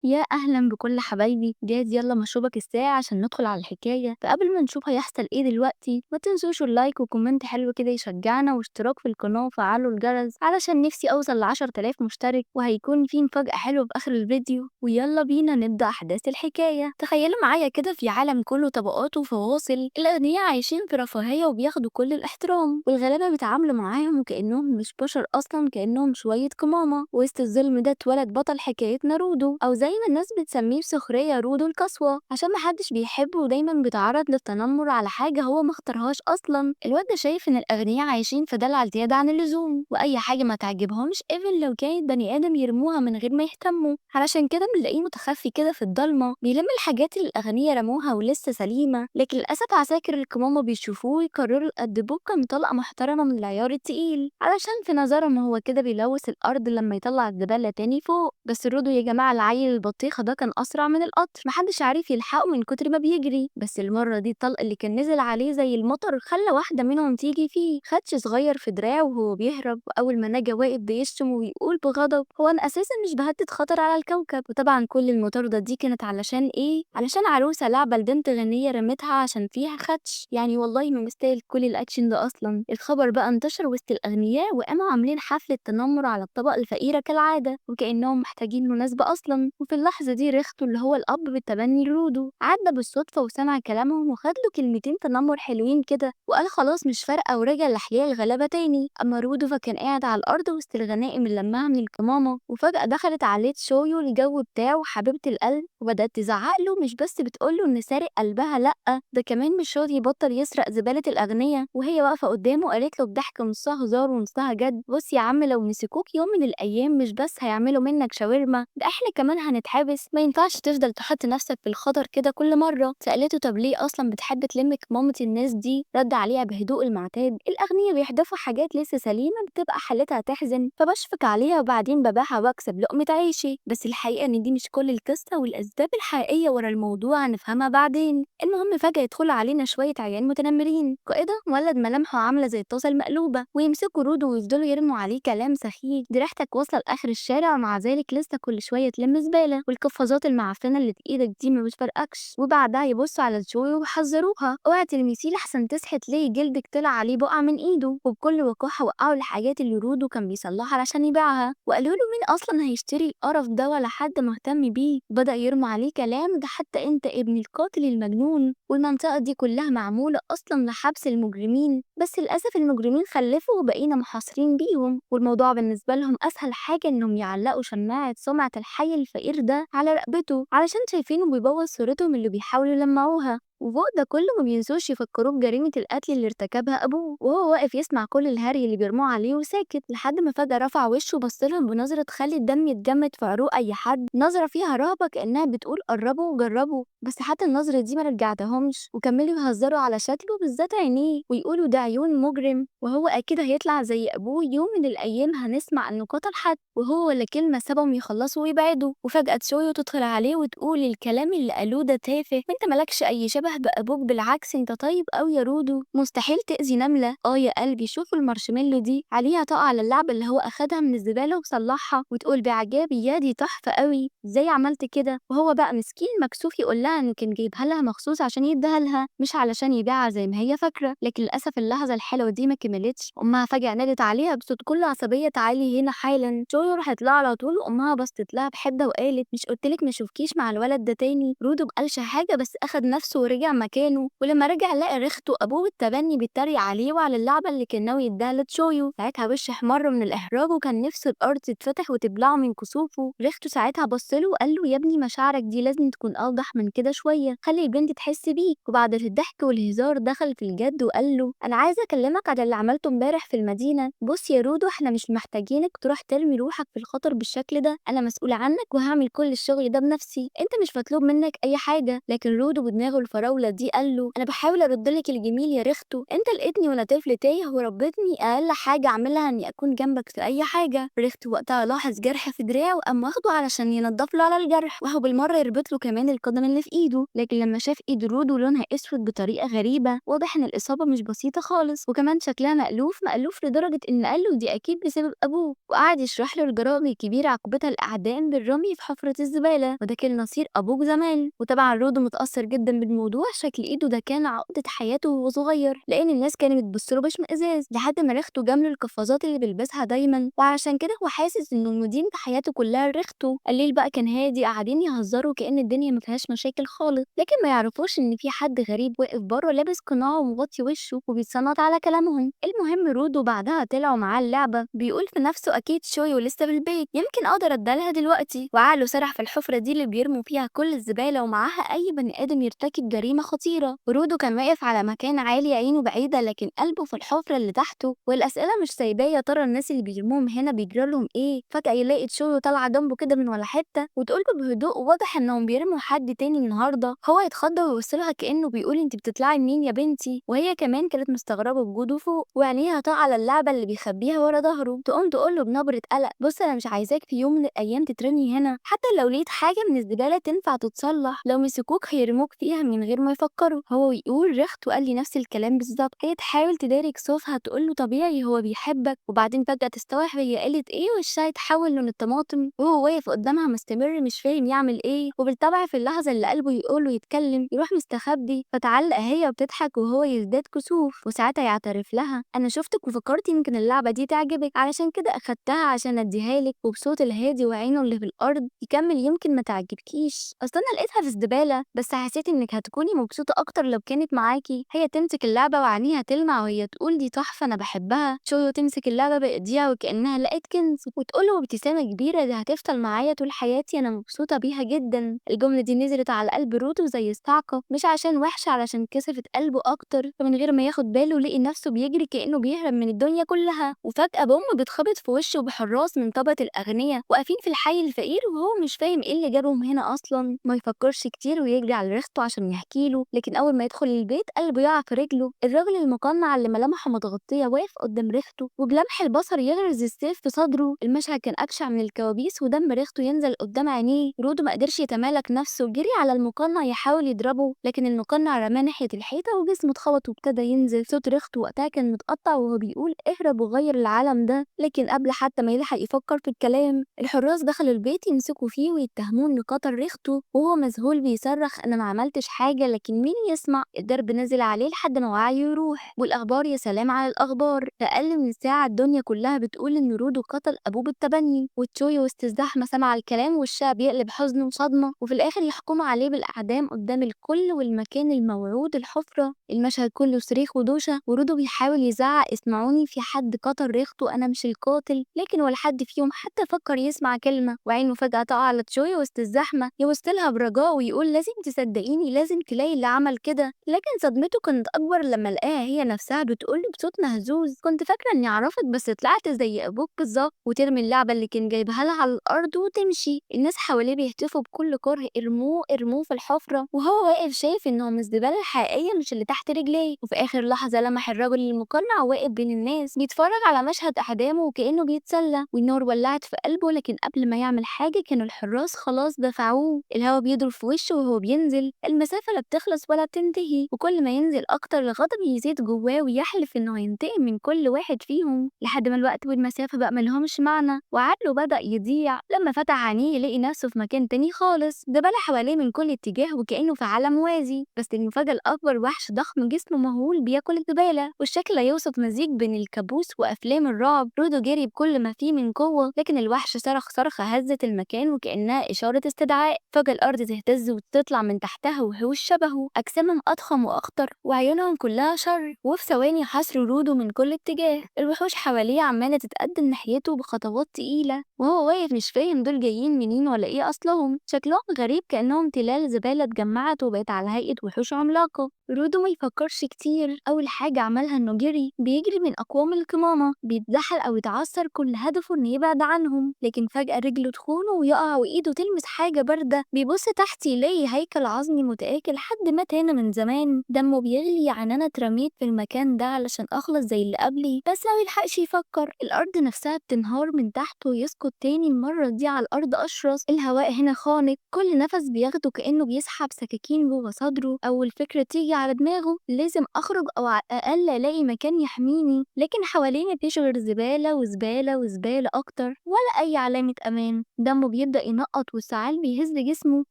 يا أهلا بكل حبايبي، جاهز؟ يلا مشروبك الساقع عشان ندخل على الحكاية. فقبل ما نشوف هيحصل ايه دلوقتي، ما تنسوش اللايك وكومنت حلو كده يشجعنا، واشتراك في القناة وفعلوا الجرس علشان نفسي أوصل ل10,000 مشترك، وهيكون في مفاجأة حلوة في آخر الفيديو. ويلا بينا نبدأ أحداث الحكاية. تخيلوا معايا كده في عالم كله طبقات وفواصل، الأغنياء عايشين في رفاهية وبياخدوا كل الاحترام، والغلابة بيتعاملوا معاهم وكأنهم مش بشر أصلا، كأنهم شوية قمامة. وسط الظلم ده اتولد بطل حكايتنا رودو، أو زي ما الناس بتسميه بسخرية رودو القسوة، عشان محدش بيحبه ودايما بيتعرض للتنمر على حاجة هو مختارهاش أصلا. الواد ده شايف إن الأغنياء عايشين في دلع زيادة عن اللزوم، وأي حاجة ما تعجبهمش إيفن لو كانت بني آدم يرموها من غير ما يهتموا. علشان كده بنلاقيه متخفي كده في الضلمة، بيلم الحاجات اللي الأغنياء رموها ولسه سليمة، لكن للأسف عساكر القمامة بيشوفوه ويقرروا يأدبوه كام طلقة محترمة من العيار التقيل، علشان في نظرهم هو كده بيلوث الأرض لما يطلع الزبالة تاني فوق. بس رودو يا جماعة، العيل البطيخة ده كان أسرع من القطر، محدش عارف يلحقه من كتر ما بيجري. بس المرة دي الطلق اللي كان نزل عليه زي المطر خلى واحدة منهم تيجي فيه، خدش صغير في دراعه وهو بيهرب. وأول ما نجا واقف بيشتم ويقول بغضب: هو أنا أساسا مش بهدد خطر على الكوكب. وطبعا كل المطاردة دي كانت علشان إيه؟ علشان عروسة لعبة لبنت غنية رمتها عشان فيها خدش. يعني والله ما مستاهل كل الأكشن ده أصلا. الخبر بقى انتشر وسط الأغنياء، وقاموا عاملين حفلة تنمر على الطبقة الفقيرة كالعادة، وكأنهم محتاجين مناسبة أصلا. وفي اللحظة دي ريختو اللي هو الأب بالتبني لرودو عدى بالصدفة وسمع كلامهم، وخد له كلمتين تنمر حلوين كده، وقال خلاص مش فارقة، ورجع لحياة الغلابة تاني. أما رودو فكان قاعد على الأرض وسط الغنائم اللي لمها من القمامة، وفجأة دخلت عليه تشويو الجو بتاعه حبيبة القلب، وبدأت تزعق له، مش بس بتقوله إن سارق قلبها، لأ ده كمان مش راضي يبطل يسرق زبالة الأغنياء. وهي واقفة قدامه قالت له بضحك نصها هزار ونصها جد: بص يا عم، لو مسكوك يوم من الأيام مش بس هيعملوا منك شاورما، ده احنا كمان هنتحبس. ما ينفعش تفضل تحط نفسك في الخطر كده كل مرة. سألته طب ليه أصلا بتحب تلم كمامة الناس دي؟ رد عليها بهدوء المعتاد: الأغنياء بيحدفوا حاجات لسه سليمة بتبقى حالتها تحزن، فبشفق عليها وبعدين ببيعها واكسب لقمة عيشي. بس الحقيقة إن دي مش كل القصة، والأسباب الحقيقية ورا الموضوع هنفهمها بعدين. المهم فجأة يدخل علينا شوية عيال متنمرين، قائدة مولد ملامحه عاملة زي الطاسة المقلوبة، ويمسكوا رودو ويفضلوا يرموا عليه كلام سخيف: دي ريحتك واصلة لآخر الشارع، ومع ذلك لسه كل شوية تلم زبالة، والقفازات المعفنة اللي في ايدك دي ما بتفرقكش. وبعدها يبصوا على جوي ويحذروها: اوعي تلمسيه لحسن تصحي تلاقي جلدك طلع عليه بقع من ايده. وبكل وقاحة وقعوا الحاجات اللي رودو كان بيصلحها علشان يبيعها، وقالوا له مين اصلا هيشتري القرف ده، ولا حد مهتم بيه. بدأ يرموا عليه كلام: ده حتى انت ابن القاتل المجنون، والمنطقة دي كلها معمولة أصلا لحبس المجرمين، بس للأسف المجرمين خلفوا وبقينا محاصرين بيهم. والموضوع بالنسبة لهم أسهل حاجة إنهم يعلقوا شماعة سمعة الحي الفقير ده على رقبته، علشان شايفينه بيبوظ صورتهم اللي بيحاولوا يلمعوها. وفوق ده كله ما بينسوش يفكروه بجريمة القتل اللي ارتكبها أبوه، وهو واقف يسمع كل الهري اللي بيرموه عليه وساكت، لحد ما فجأة رفع وشه وبصلهم بنظرة تخلي الدم يتجمد في عروق أي حد، نظرة فيها رهبة كأنها بتقول قربوا وجربوا. بس حتى النظرة دي ما رجعتهمش، وكملوا يهزروا على شكله بالذات عينيه، ويقولوا ده عيون مجرم، وهو أكيد هيطلع زي أبوه يوم من الأيام هنسمع إنه قتل حد، وهو ولا كلمة سابهم يخلصوا ويبعدوا. وفجأة تشويو تدخل عليه وتقول: الكلام اللي قالوه ده تافه، وانت مالكش أي شبه بأبوك، بالعكس انت طيب أوي يا رودو، مستحيل تأذي نملة. يا قلبي شوفوا المارشميلو دي عليها طاقة على اللعبة اللي هو أخدها من الزبالة وصلحها، وتقول بعجاب: يا دي تحفة أوي، ازاي عملت كده؟ وهو بقى مسكين مكسوف يقول لها إن كان جايبها لها مخصوص عشان يديها لها، مش علشان يبيعها زي ما هي فاكرة. لكن للأسف اللحظة الحلوة دي ما كملتش، أمها فجأة نادت عليها بصوت كله عصبية: تعالي هنا حالا. جويو راحت لها على طول، وأمها بصت لها بحدة وقالت: مش قلتلك ما اشوفكيش مع الولد ده تاني؟ رودو مقالش حاجة، بس أخد نفسه ورجع مكانه. ولما رجع لقى ريخته أبوه بالتبني بيتريق عليه وعلى اللعبة اللي كان ناوي يديها لتشويو. ساعتها وشه احمر من الإحراج، وكان نفسه الأرض تتفتح وتبلعه من كسوفه. ريخته ساعتها بصله وقال له: يا ابني مشاعرك دي لازم تكون أوضح من كده شوية، خلي البنت تحس بيك. وبعد الضحك والهزار دخل في الجد وقال له: أنا عايزة أكلمك على اللي عملته امبارح في المدينة. بص يا رودو، احنا مش محتاجينك تروح ترمي روحك في الخطر بالشكل ده، أنا مسؤولة عنك وهعمل كل الشغل ده بنفسي، أنت مش مطلوب منك أي حاجة. لكن رودو بدماغه الفراغ الفراولة دي قال له أنا بحاول أرد لك الجميل يا ريختو، أنت لقيتني وأنا طفل تايه وربتني أقل حاجة أعملها إني أكون جنبك في أي حاجة. ريختو وقتها لاحظ جرح في دراعه وقام واخده علشان ينضف له على الجرح وهو بالمرة يربط له كمان القدم اللي في إيده، لكن لما شاف إيد رودو لونها أسود بطريقة غريبة واضح إن الإصابة مش بسيطة خالص وكمان شكلها مألوف لدرجة إن قال له دي أكيد بسبب أبوه، وقعد يشرح له الجرائم الكبيرة عقبتها الإعدام بالرمي في حفرة الزبالة وده كان نصير أبوك زمان. وطبعا رودو متأثر جدا بالموضوع، شكل إيده ده كان عقدة حياته وهو صغير لأن الناس كانت بتبصله باشمئزاز لحد ما ريختو جامله القفازات اللي بيلبسها دايما، وعشان كده هو حاسس إنه المدين في حياته كلها ريختو. الليل بقى كان هادي قاعدين يهزروا كأن الدنيا ما فيهاش مشاكل خالص، لكن ما يعرفوش إن في حد غريب واقف بره لابس قناع ومغطي وشه وبيتصنت على كلامهم. المهم رودو بعدها طلعوا معاه اللعبة، بيقول في نفسه أكيد شوي ولسه في البيت يمكن أقدر أدالها دلوقتي، وعقله سرح في الحفرة دي اللي بيرموا فيها كل الزبالة ومعاها أي بني آدم يرتكب جريمة خطيرة. ورودو كان واقف على مكان عالي عينه بعيدة لكن قلبه في الحفرة اللي تحته والأسئلة مش سايباه، يا ترى الناس اللي بيرموهم هنا بيجرالهم إيه؟ فجأة يلاقي تشوي طالعة جنبه كده من ولا حتة وتقوله بهدوء واضح إنهم بيرموا حد تاني النهاردة. هو يتخض ويبصلها كأنه بيقول انت بتطلعي منين يا بنتي، وهي كمان كانت مستغربة وجوده فوق وعينيها طاقة على اللعبة اللي بيخبيها ورا ظهره. تقوم تقوله بنبرة قلق بص أنا مش عايزاك في يوم من الأيام تترمي هنا، حتى لو لقيت حاجة من الزبالة تنفع تتصلح، لو مسكوك هيرموك فيها من غير ما يفكروا. هو يقول ريختو قال لي نفس الكلام بالظبط. هي تحاول تدارك خوفها تقوله طبيعي هو بيحبك، وبعدين فجأة تستوعب هي قالت ايه وشها يتحول لون الطماطم وهو واقف قدامها مستمر مش فاهم يعمل ايه. وبالطبع في اللحظة اللي قلبه يقوله يتكلم يروح مستخبي، فتعلق هي وبتضحك وهو يزداد كسوف، وساعتها يعترف لها انا شفتك وفكرت يمكن اللعبة دي تعجبك علشان كده اخدتها عشان اديها لك، وبصوت الهادي وعينه اللي في الارض يكمل يمكن ما تعجبكيش، اصل انا لقيتها في الزبالة بس حسيت انك هتكوني مبسوطة اكتر لو كانت معاكي. هي تمسك اللعبة وعينيها تلمع وهي تقول دي تحفة انا بحبها. شويو تمسك اللعبة بايديها وكأنها لقت كنز وتقوله بابتسامة كبيرة دي هتفضل معايا طول حياتي انا مبسوطة بيها جدا. الجملة دي نزلت على قلب رودو زي الصعقة، مش عشان وحشة علشان كسفت قلبه اكتر، فمن غير ما ياخد باله لقي نفسه بيجري كأنه بيهرب من الدنيا كلها. وفجأة بوم بتخبط في وشه بحراس من طبقة الأغنياء واقفين في الحي الفقير وهو مش فاهم ايه اللي جابهم هنا اصلا. ما يفكرش كتير ويجري على ريختو عشان يحكي له، لكن اول ما يدخل البيت قلبه يقع في رجله. الراجل المقنع اللي ملامحه متغطية واقف قدام ريختو وبلمح البصر يغرز السيف في صدره. المشهد كان أبشع من الكوابيس ودم ريختو ينزل قدام عينيه. رودو ما قدرش يتمالك نفسه وجري على المقنع يحاول يضربه، لكن المقنع رماه ناحية الحيطة وجسمه اتخبط وابتدى ينزل. صوت ريختو وقتها كان متقطع وهو بيقول اهرب وغير العالم ده، لكن قبل حتى ما يلحق يفكر في الكلام الحراس دخلوا البيت يمسكوا فيه ويتهموه انه قتل ريختو، وهو مذهول بيصرخ انا ما عملتش حاجة، لكن مين يسمع. الضرب نزل عليه لحد ما وعيه يروح، والاخبار يا سلام على الاخبار، في اقل من ساعة الدنيا كلها بتقول ان رودو قتل ابوه بالتبني. وتشوي وسط الزحمة سمع الكلام وشها بيقلب حزن وصدمة، وفي الاخر يحكموا عليه بالاعدام قدام الكل والمكان الموعود الحفرة. المشهد كله صريخ ودوشة ورودو بيحاول يزعق اسمعوني في حد قتل ريختو انا مش القاتل، لكن ولا حد فيهم حتى فكر يسمع كلمة. وعينه فجأة تقع على تشوي وسط الزحمة يوصلها برجاء ويقول لازم تصدقيني لازم تلاقي اللي عمل كده، لكن صدمته كانت اكبر لما لقاها هي نفسها بتقول بصوت مهزوز كنت فاكرة اني اعرفك بس طلعت زي ابوك بالظبط، وترمي اللعبة اللي كان جايبها لها على الارض وتمشي. الناس حواليه بيهتفوا بكل كره ارموه ارموه في الحفرة، وهو واقف شايف انهم الزبالة الحقيقية مش اللي تحت رجليه. وفي اخر لحظة لمح الرجل المقنع واقف بين الناس بيتفرج على مشهد اعدامه وكأنه بيتسلى، والنار ولعت في قلبه، لكن قبل ما يعمل حاجة كانوا الحراس خلاص دفعوه. الهوا بيضرب في وشه وهو بينزل، المسافة لا بتخلص ولا بتنتهي، وكل ما ينزل اكتر الغضب يزيد جواه ويحلف انه هينتقم من كل واحد فيهم لحد ما الوقت والمسافة بقى ملهمش معنى، وعقله بدأ يضيع. لما فتح عينيه يلاقي نفسه في مكان تاني خالص، زبالة حواليه من كل اتجاه وكأنه في عالم موازي. بس المفاجأة الأكبر وحش ضخم جسمه مهول بياكل الزبالة، والشكل لا يوصف، مزيج بين الكابوس وأفلام الرعب. رودو جري بكل ما فيه من قوة، لكن الوحش صرخ صرخة هزت المكان وكأنها إشارة استدعاء. فجأة الأرض تهتز وتطلع من تحتها وحوش شبهه، أجسامهم أضخم وأخطر وعيونهم كلها شر، وفي ثواني حصروا رودو من كل اتجاه. الوحوش حواليه عمالة تتقدم ناحيته بخطوات تقيلة وهو واقف مش فاهم دول جايين منين ولا إيه أصلهم. شكلهم غريب كأنهم تلال زبالة اتجمعت وبقت على هيئة وحوش عملاقة. رودو ما يفكرش كتير، أول حاجة عملها إنه بيجري من أقوام القمامة، بيتزحل أو يتعثر كل هدفه إنه يبعد عنهم، لكن فجأة رجله تخونه ويقع وإيده تلمس حاجة باردة، بيبص تحت يلاقي هيكل عظمي متآكل حد مات هنا من زمان. دمه بيغلي، يعني أنا اترميت في المكان ده علشان أخلص زي اللي قبلي، بس ما بيلحقش يفكر. الأرض نفسها بتنهار من تحته ويسقط تاني، المرة دي على الأرض أشرس. الهواء هنا خانق، كل نفس بياخده كأنه بيسحب سكاكين جوه صدره. أول فكرة تيجي على دماغه لازم أخرج أو على الأقل ألاقي مكان يحميني، لكن حواليه مفيش غير زبالة وزبالة وزبالة أكتر، ولا أي علامة أمان. دمه بيبدأ ينقط والسعال بيهز جسمه،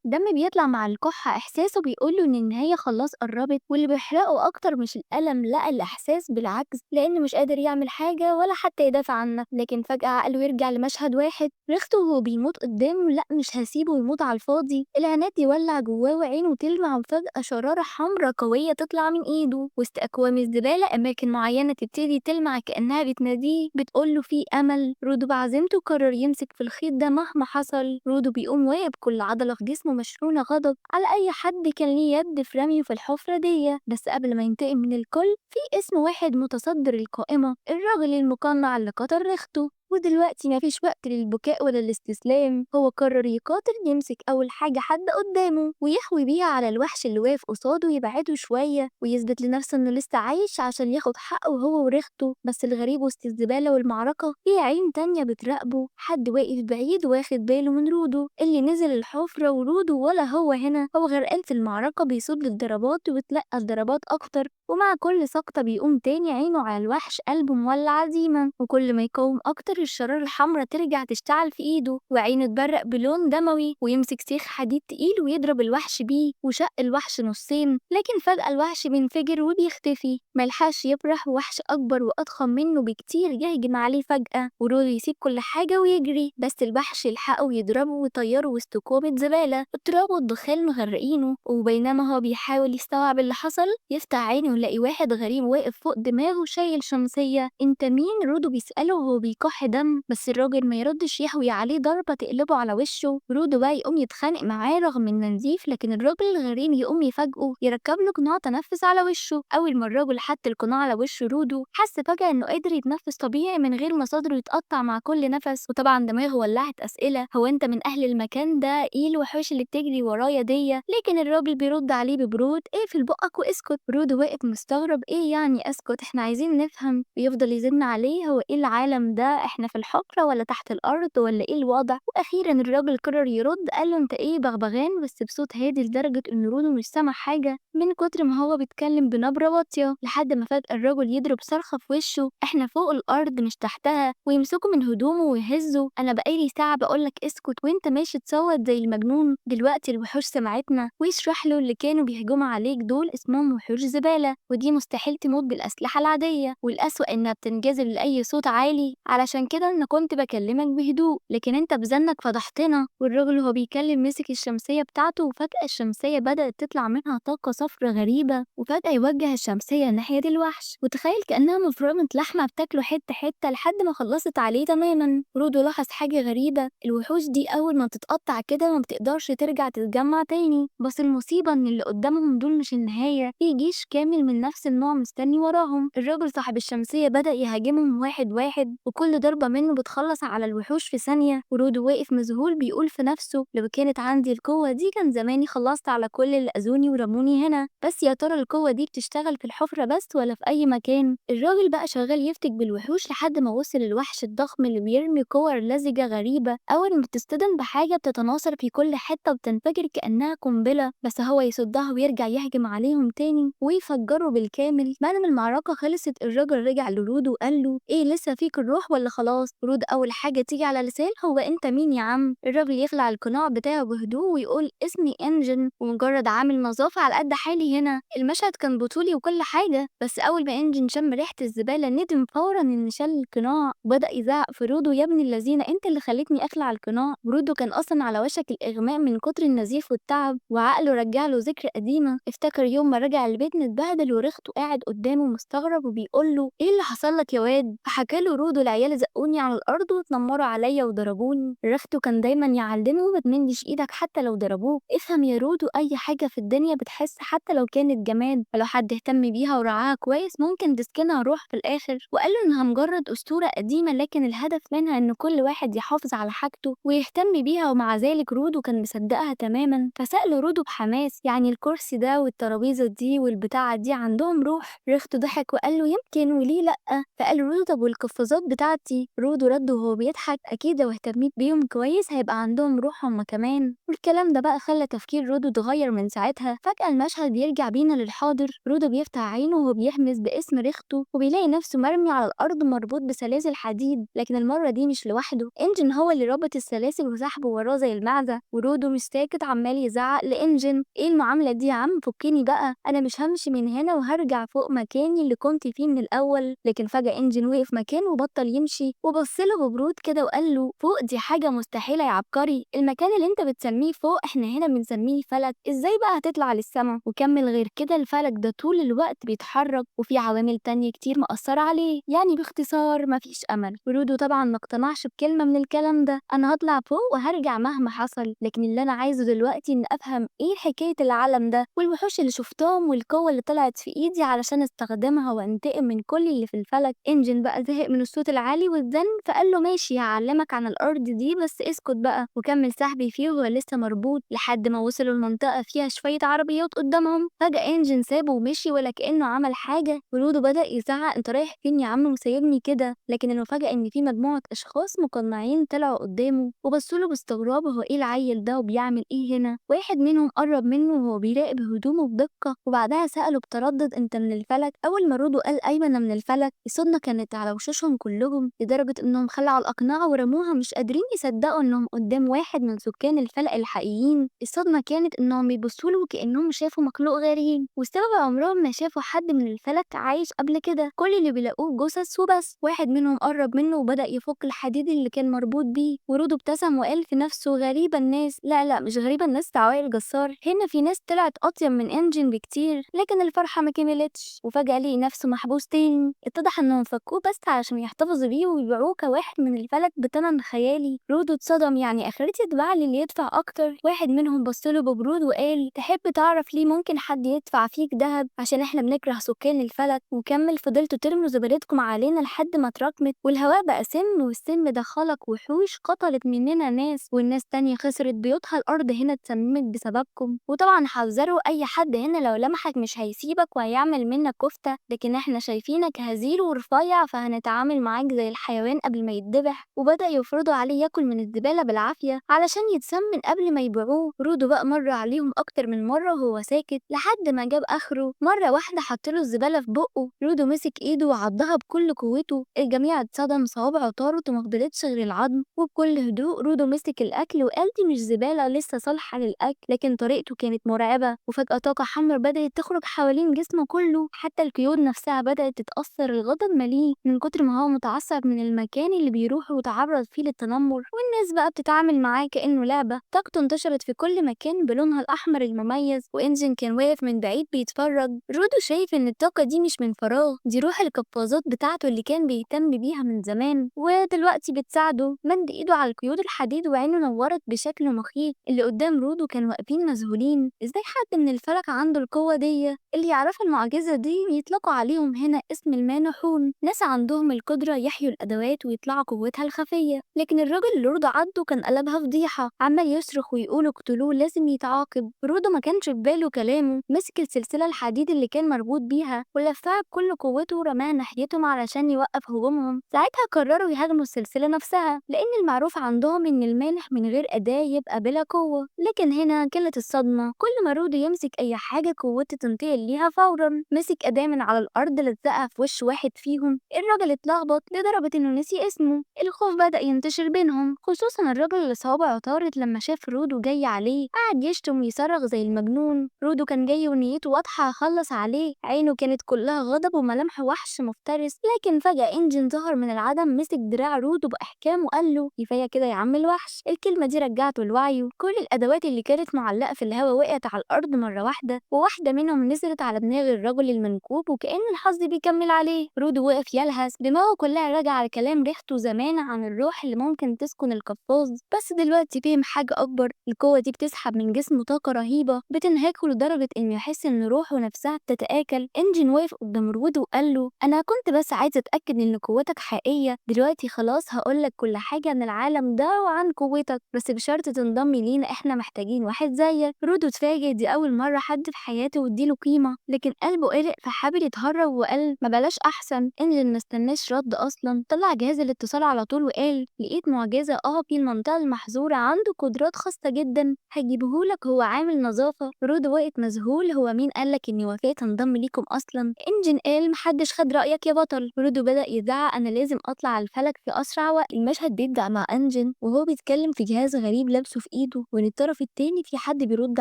دم بيطلع مع الكحة، إحساسه بيقوله إن النهاية خلاص قربت. واللي بيحرقه أكتر مش الألم، لأ الإحساس بالعجز، لأنه مش قادر يعمل حاجة ولا حتى يدافع عنها. لكن فجأة عقله يرجع لمشهد واحد، ريحته وهو بيموت قدامه، لأ مش هسيبه يموت على الفاضي. العناد يولع جواه وعينه تلمع، وفجأة شرارة حمرا قوية تطلع من إيده وسط أكوام الزبالة. أماكن معينة تبتدي تلمع كأنها بتناديه، بتقوله في أمل. رودو بعزيمته قرر يمسك في الخيط ده مهما حصل. رودو بيقوم واقف كل عضلة في جسمه مشحونة غضب على أي حد كان ليه يد في رميه في الحفرة دي. بس قبل ما ينتقم من الكل، في اسم واحد متصدر القائمة، الراجل المقنع اللي قتل ريخته. ودلوقتي مفيش وقت للبكاء ولا الاستسلام، هو قرر يقاتل، يمسك أول حاجة حد قدامه ويحوي بيها على الوحش اللي واقف قصاده، يبعده شوية ويثبت لنفسه إنه لسه عايش عشان ياخد حقه هو وريخته. بس الغريب وسط الزبالة والمعركة في عين تانية بتراقبه، حد واقف بعيد واخد باله من رودو اللي نزل الحفرة. ورودو ولا هو هنا، هو غرقان في المعركة بيصد الضربات وبتلقى الضربات أكتر، ومع كل سقطة بيقوم تاني عينه على الوحش، قلبه مولع عزيمة. وكل ما يقاوم أكتر الشرارة الحمرا ترجع تشتعل في إيده، وعينه تبرق بلون دموي، ويمسك سيخ حديد تقيل ويضرب الوحش بيه، وشق الوحش نصين. لكن فجأة الوحش بينفجر وبيختفي، ملحقش يفرح، وحش أكبر وأضخم منه بكتير يهجم عليه فجأة. ورودو يسيب كل حاجة ويجري، بس الوحش يلحقه ويضربه ويطيره وسط كومة زبالة، التراب والدخان مغرقينه. وبينما هو بيحاول يستوعب اللي حصل، يفتح عينه ويلاقي واحد غريب واقف فوق دماغه شايل شمسية. انت مين؟ رودو بيسأله وهو بيكح دم، بس الراجل ما يردش، يحوي عليه ضربة تقلبه على وشه. رودو بقى يقوم يتخانق معاه رغم انه نزيف، لكن الراجل الغريب يقوم يفاجئه، يركب له قناع تنفس على وشه. اول ما الراجل حط القناع على وش رودو، حس فجأة انه قادر يتنفس طبيعي من غير ما صدره يتقطع مع كل نفس. وطبعا دماغه ولعت أسئلة، هو انت من اهل المكان ده؟ ايه الوحوش اللي بتجري ورايا دي؟ لكن الراجل بيرد عليه ببرود، اقفل بقك واسكت. رودو واقف مستغرب، ايه يعني اسكت؟ احنا عايزين نفهم. بيفضل يزن عليه، هو ايه العالم ده؟ احنا في الحفرة ولا تحت الارض ولا ايه الوضع؟ واخيرا الراجل قرر يرد، قال له انت ايه بغبغان؟ بس بصوت هادي لدرجة ان رودو مش سامع حاجة من كتر ما هو بيتكلم بنبرة واطية، لحد ما فجأة الراجل يضرب صرخة في وشه، احنا فوق الارض مش تحتها، ويمسكه من هدومه ويهزه. انا بقالي ساعة بقولك اسكت وانت ماشي تصوت زي المجنون، دلوقتي الوحوش سمعتنا. ويشرح له اللي كانوا بيهجموا عليك دول اسمهم وحوش زبالة، ودي مستحيل تموت بالأسلحة العادية، والأسوأ إنها بتنجذب لأي صوت عالي، علشان كده أنا كنت بكلمك بهدوء، لكن أنت بزنك فضحتنا. والراجل وهو بيتكلم مسك الشمسية بتاعته، وفجأة الشمسية بدأت تطلع منها طاقة صفرا غريبة، وفجأة يوجه الشمسية ناحية الوحش، وتخيل كأنها مفرمة لحمة بتاكله حتة حتة لحد ما خلصت عليه تماما. رودو لاحظ حاجة غريبة، الوحوش دي أول ما تتقطع كده ما بتقدرش ترجع تتجمع تاني. بس المصيبة إن اللي قدامهم دول مش النهاية، في جيش كامل من نفس النوع مستني وراهم. الراجل صاحب الشمسية بدأ يهاجمهم واحد واحد، وكل ضربة منه بتخلص على الوحوش في ثانية. ورودو واقف مذهول بيقول في نفسه، لو كانت عندي القوة دي كان زماني خلصت على كل اللي أذوني ورموني هنا. بس يا ترى القوة دي بتشتغل في الحفرة بس ولا في أي مكان؟ الراجل بقى شغال يفتك بالوحوش لحد ما وصل الوحش الضخم اللي بيرمي كور لزجة غريبة، أول ما بتصطدم بحاجة بتتناثر في كل حتة وبتنفجر كأنها قنبلة، بس هو يصدها ويرجع يهجم عليهم تاني ويفجروا بالكامل. بعد ما المعركة خلصت الراجل رجع لرودو وقال له، ايه لسه فيك الروح ولا خلاص؟ رود أول حاجة تيجي على لسان، هو انت مين يا عم؟ الراجل يخلع القناع بتاعه بهدوء ويقول، اسمي انجن ومجرد عامل نظافة على قد حالي هنا. المشهد كان بطولي وكل حاجة، بس أول ما انجن شم ريحة الزبالة ندم فورا إن شال القناع، وبدأ يزعق في رودو، يا ابن الذين انت اللي خلتني اخلع القناع. رودو كان اصلا على وشك الاغماء من كتر النزيف والتعب، وعقله رجع له ذكرى قديمه، افتكر يوم ما رجع البيت متبهدل وريخته قاعد قدامه مستغرب وبيقول له، ايه اللي حصل لك يا واد؟ فحكى له رودو العيال زقوني على الأرض واتنمروا عليا وضربوني. ريختو كان دايما يعلمه ما تمدش إيدك حتى لو ضربوك، افهم يا رودو أي حاجة في الدنيا بتحس حتى لو كانت جماد، ولو حد اهتم بيها ورعاها كويس ممكن تسكنها روح في الآخر. وقال له إنها مجرد أسطورة قديمة لكن الهدف منها إن كل واحد يحافظ على حاجته ويهتم بيها، ومع ذلك رودو كان مصدقها تماما. فسأله رودو بحماس يعني الكرسي ده والترابيزة دي والبتاعة دي عندهم روح؟ ريختو ضحك وقال له يمكن وليه لأ. فقال رودو طب والقفازات بتاعتي؟ رودو رد وهو بيضحك أكيد لو اهتميت بيهم كويس هيبقى عندهم روح هما كمان. والكلام ده بقى خلى تفكير رودو اتغير من ساعتها. فجأة المشهد بيرجع بينا للحاضر، رودو بيفتح عينه وهو بيهمس باسم ريختو وبيلاقي نفسه مرمي على الأرض مربوط بسلاسل حديد، لكن المرة دي مش لوحده، إنجن هو اللي ربط السلاسل وسحبه وراه زي المعزة. ورودو مش ساكت عمال يزعق لإنجن ايه المعاملة دي يا عم، فكني بقى، أنا مش همشي من هنا وهرجع فوق مكاني اللي كنت فيه من الأول. لكن فجأة إنجن وقف مكانه وبطل يمشي وبصله ببرود كده وقال له فوق دي حاجة مستحيلة يا عبقري، المكان اللي انت بتسميه فوق احنا هنا بنسميه فلك، ازاي بقى هتطلع للسما؟ وكمل غير كده الفلك ده طول الوقت بيتحرك وفي عوامل تانية كتير مأثرة عليه، يعني باختصار مفيش أمل. ورودو طبعا مقتنعش بكلمة من الكلام ده، أنا هطلع فوق وهرجع مهما حصل، لكن اللي أنا عايزه دلوقتي إن أفهم ايه حكاية العالم ده والوحوش اللي شفتهم والقوة اللي طلعت في إيدي علشان استخدمها وانتقم من كل اللي في الفلك. إنجن بقى زهق من الصوت العالي والزن فقال له ماشي هعلمك عن الأرض دي بس اسكت بقى، وكمل سحبي فيه وهو لسه مربوط لحد ما وصلوا لمنطقة فيها شوية عربيات قدامهم. فجأة إنجن سابه ومشي ولا كأنه عمل حاجة. ورودو بدأ يزعق انت رايح فين يا عم وسايبني كده، لكن المفاجأة إن في مجموعة أشخاص مقنعين طلعوا قدامه وبصوله باستغراب هو ايه العيل ده وبيعمل ايه هنا. واحد منهم قرب منه وهو بيراقب هدومه بدقة وبعدها سأله بتردد انت من الفلك؟ أول ما رودو قال أيوة أنا من الفلك الصدمة كانت على وشوشهم كلهم لدرجة إنهم خلعوا الأقنعة ورموها مش قادرين يصدقوا إنهم قدام واحد من سكان الفلك الحقيقيين. الصدمة كانت إنهم بيبصوله وكأنهم شافوا مخلوق غريب، والسبب عمرهم ما شافوا حد من الفلك عايش قبل كده، كل اللي بيلاقوه جثث وبس. واحد منهم قرب منه وبدأ يفك الحديد اللي كان مربوط بيه، ورودو ابتسم وقال في نفسه غريبة الناس، لا مش غريبة الناس عوائل جسار، هنا في ناس طلعت أطيب من إنجن بكتير. لكن الفرحة ما كملتش وفجأة لقي نفسه محبوس تاني، اتضح إنهم فكوه بس علشان يحتفظوا بيه ويبيعوه كواحد من الفلك بتمن خيالي. رودو اتصدم يعني آخرتي اتباع اللي يدفع أكتر. واحد منهم بصله ببرود وقال تحب تعرف ليه ممكن حد يدفع فيك دهب؟ عشان احنا بنكره سكان الفلك. وكمل فضلتوا ترموا زبالتكم علينا لحد ما اتراكمت والهواء بقى سم، والسم ده خلق وحوش قتلت مننا ناس والناس تانية خسرت بيوتها، الأرض هنا اتسممت بسببكم. وطبعا حذروا أي حد هنا لو لمحك مش هيسيبك وهيعمل منك كفتة، لكن احنا شايفينك هزيل ورفيع فهنتعامل معاك زي الحيوان قبل ما يتذبح. وبدأ يفرضوا عليه ياكل من الزبالة بالعافية علشان يتسمن قبل ما يبيعوه. رودو بقى مر عليهم أكتر من مرة وهو ساكت لحد ما جاب آخره. مرة واحدة حطله الزبالة في بقه، رودو مسك إيده وعضها بكل قوته، الجميع اتصدم، صوابعه طارت ومفضلتش غير العظم. وبكل هدوء رودو مسك الأكل وقال دي مش زبالة لسه صالحة للأكل، لكن طريقته كانت مرعبة. وفجأة طاقة حمراء بدأت تخرج حوالين جسمه كله، حتى القيود نفسها بدأت تتأثر، الغضب مليه من كتر ما هو متعصب من المكان اللي بيروح وتعرض فيه للتنمر، والناس بقى بتتعامل معاه كأنه لعبة. طاقته انتشرت في كل مكان بلونها الأحمر المميز، وإنجن كان واقف من بعيد بيتفرج. رودو شايف إن الطاقة دي مش من فراغ، دي روح القفازات بتاعته اللي كان بيهتم بيها من زمان ودلوقتي بتساعده. مد إيده على القيود الحديد وعينه نورت بشكل مخيف. اللي قدام رودو كانوا واقفين مذهولين، ازاي حد من الفلك عنده القوة دي؟ اللي يعرفوا المعجزة دي يطلقوا عليهم هنا اسم المانحون، ناس عندهم القدرة يحيوا الأدوات ويطلعوا قوتها الخفية. لكن الراجل اللي رودو عضه كان قلبها فضيحة، عمال يصرخ ويقول اقتلوه لازم يتعاقب. رودو ما كانش في باله كلامه، مسك السلسلة الحديد اللي كان مربوط بيها ولفها بكل قوته ورماها ناحيتهم علشان يوقف هجومهم. ساعتها قرروا يهاجموا السلسلة نفسها، لأن المعروف عندهم إن المانح من غير أداة يبقى بلا قوة. لكن هنا كانت الصدمة، كل ما رودو يمسك أي حاجة قوته تنتقل ليها فورا. مسك أداة من على الأرض لزقها في وش واحد فيهم، الراجل اتلخبط لدرجة إنه نسي اسمه. الخوف بدأ ينتشر بينهم، خصوصا الراجل اللي صوابعه طارت لما شاف رودو جاي عليه، قعد يشتم ويصرخ زي المجنون. رودو كان جاي ونيته واضحة أخلص عليه، عينه كانت كلها غضب وملامح وحش مفترس. لكن فجأة إنجن ظهر من العدم، مسك دراع رودو بإحكام وقال له كفاية كده يا عم الوحش. الكلمة دي رجعته لوعيه، كل الأدوات اللي كانت معلقة في الهواء وقعت على الأرض مرة واحدة، وواحدة منهم نزلت على دماغ الرجل المنكوب وكأن الحظ بيكمل عليه. رودو وقف يلهث، دماغه كلها رجع على كلام ريحته زمان عن الروح اللي ممكن تسكن القفاز، بس دلوقتي فهم حاجة أكبر. القوة دي بتسحب من جسمه طاقة رهيبة بتنهكه لدرجة إنه يحس إن روحه نفسها بتتآكل. إنجن واقف قدام رود وقال له أنا كنت بس عايز أتأكد إن قوتك حقيقية. دلوقتي خلاص هقولك كل حاجة عن العالم ده وعن قوتك، بس بشرط تنضمي لينا، إحنا محتاجين واحد زيك. رود اتفاجئ، دي أول مرة حد في حياته وديله قيمة، لكن قلبه قلق فحاول يتهرب وقال ما بلاش أحسن. إنجن مستناش رد أصلا، طلع جهاز الاتصال على طول وقال لقيت معجزة في المنطقة المحظورة عنده قدرات خاصة جدا هجيبهولك، هو عامل نظافة. رود وقت مذهول، هو مين قالك إني وافقت أنضم ليكم أصلا؟ إنجن قال محدش خد رأيك يا بطل. رود بدأ يزعق أنا لازم أطلع على الفلك في أسرع وقت. المشهد بيبدأ مع إنجن وهو بيتكلم في جهاز غريب لابسه في إيده، ومن الطرف التاني في حد بيرد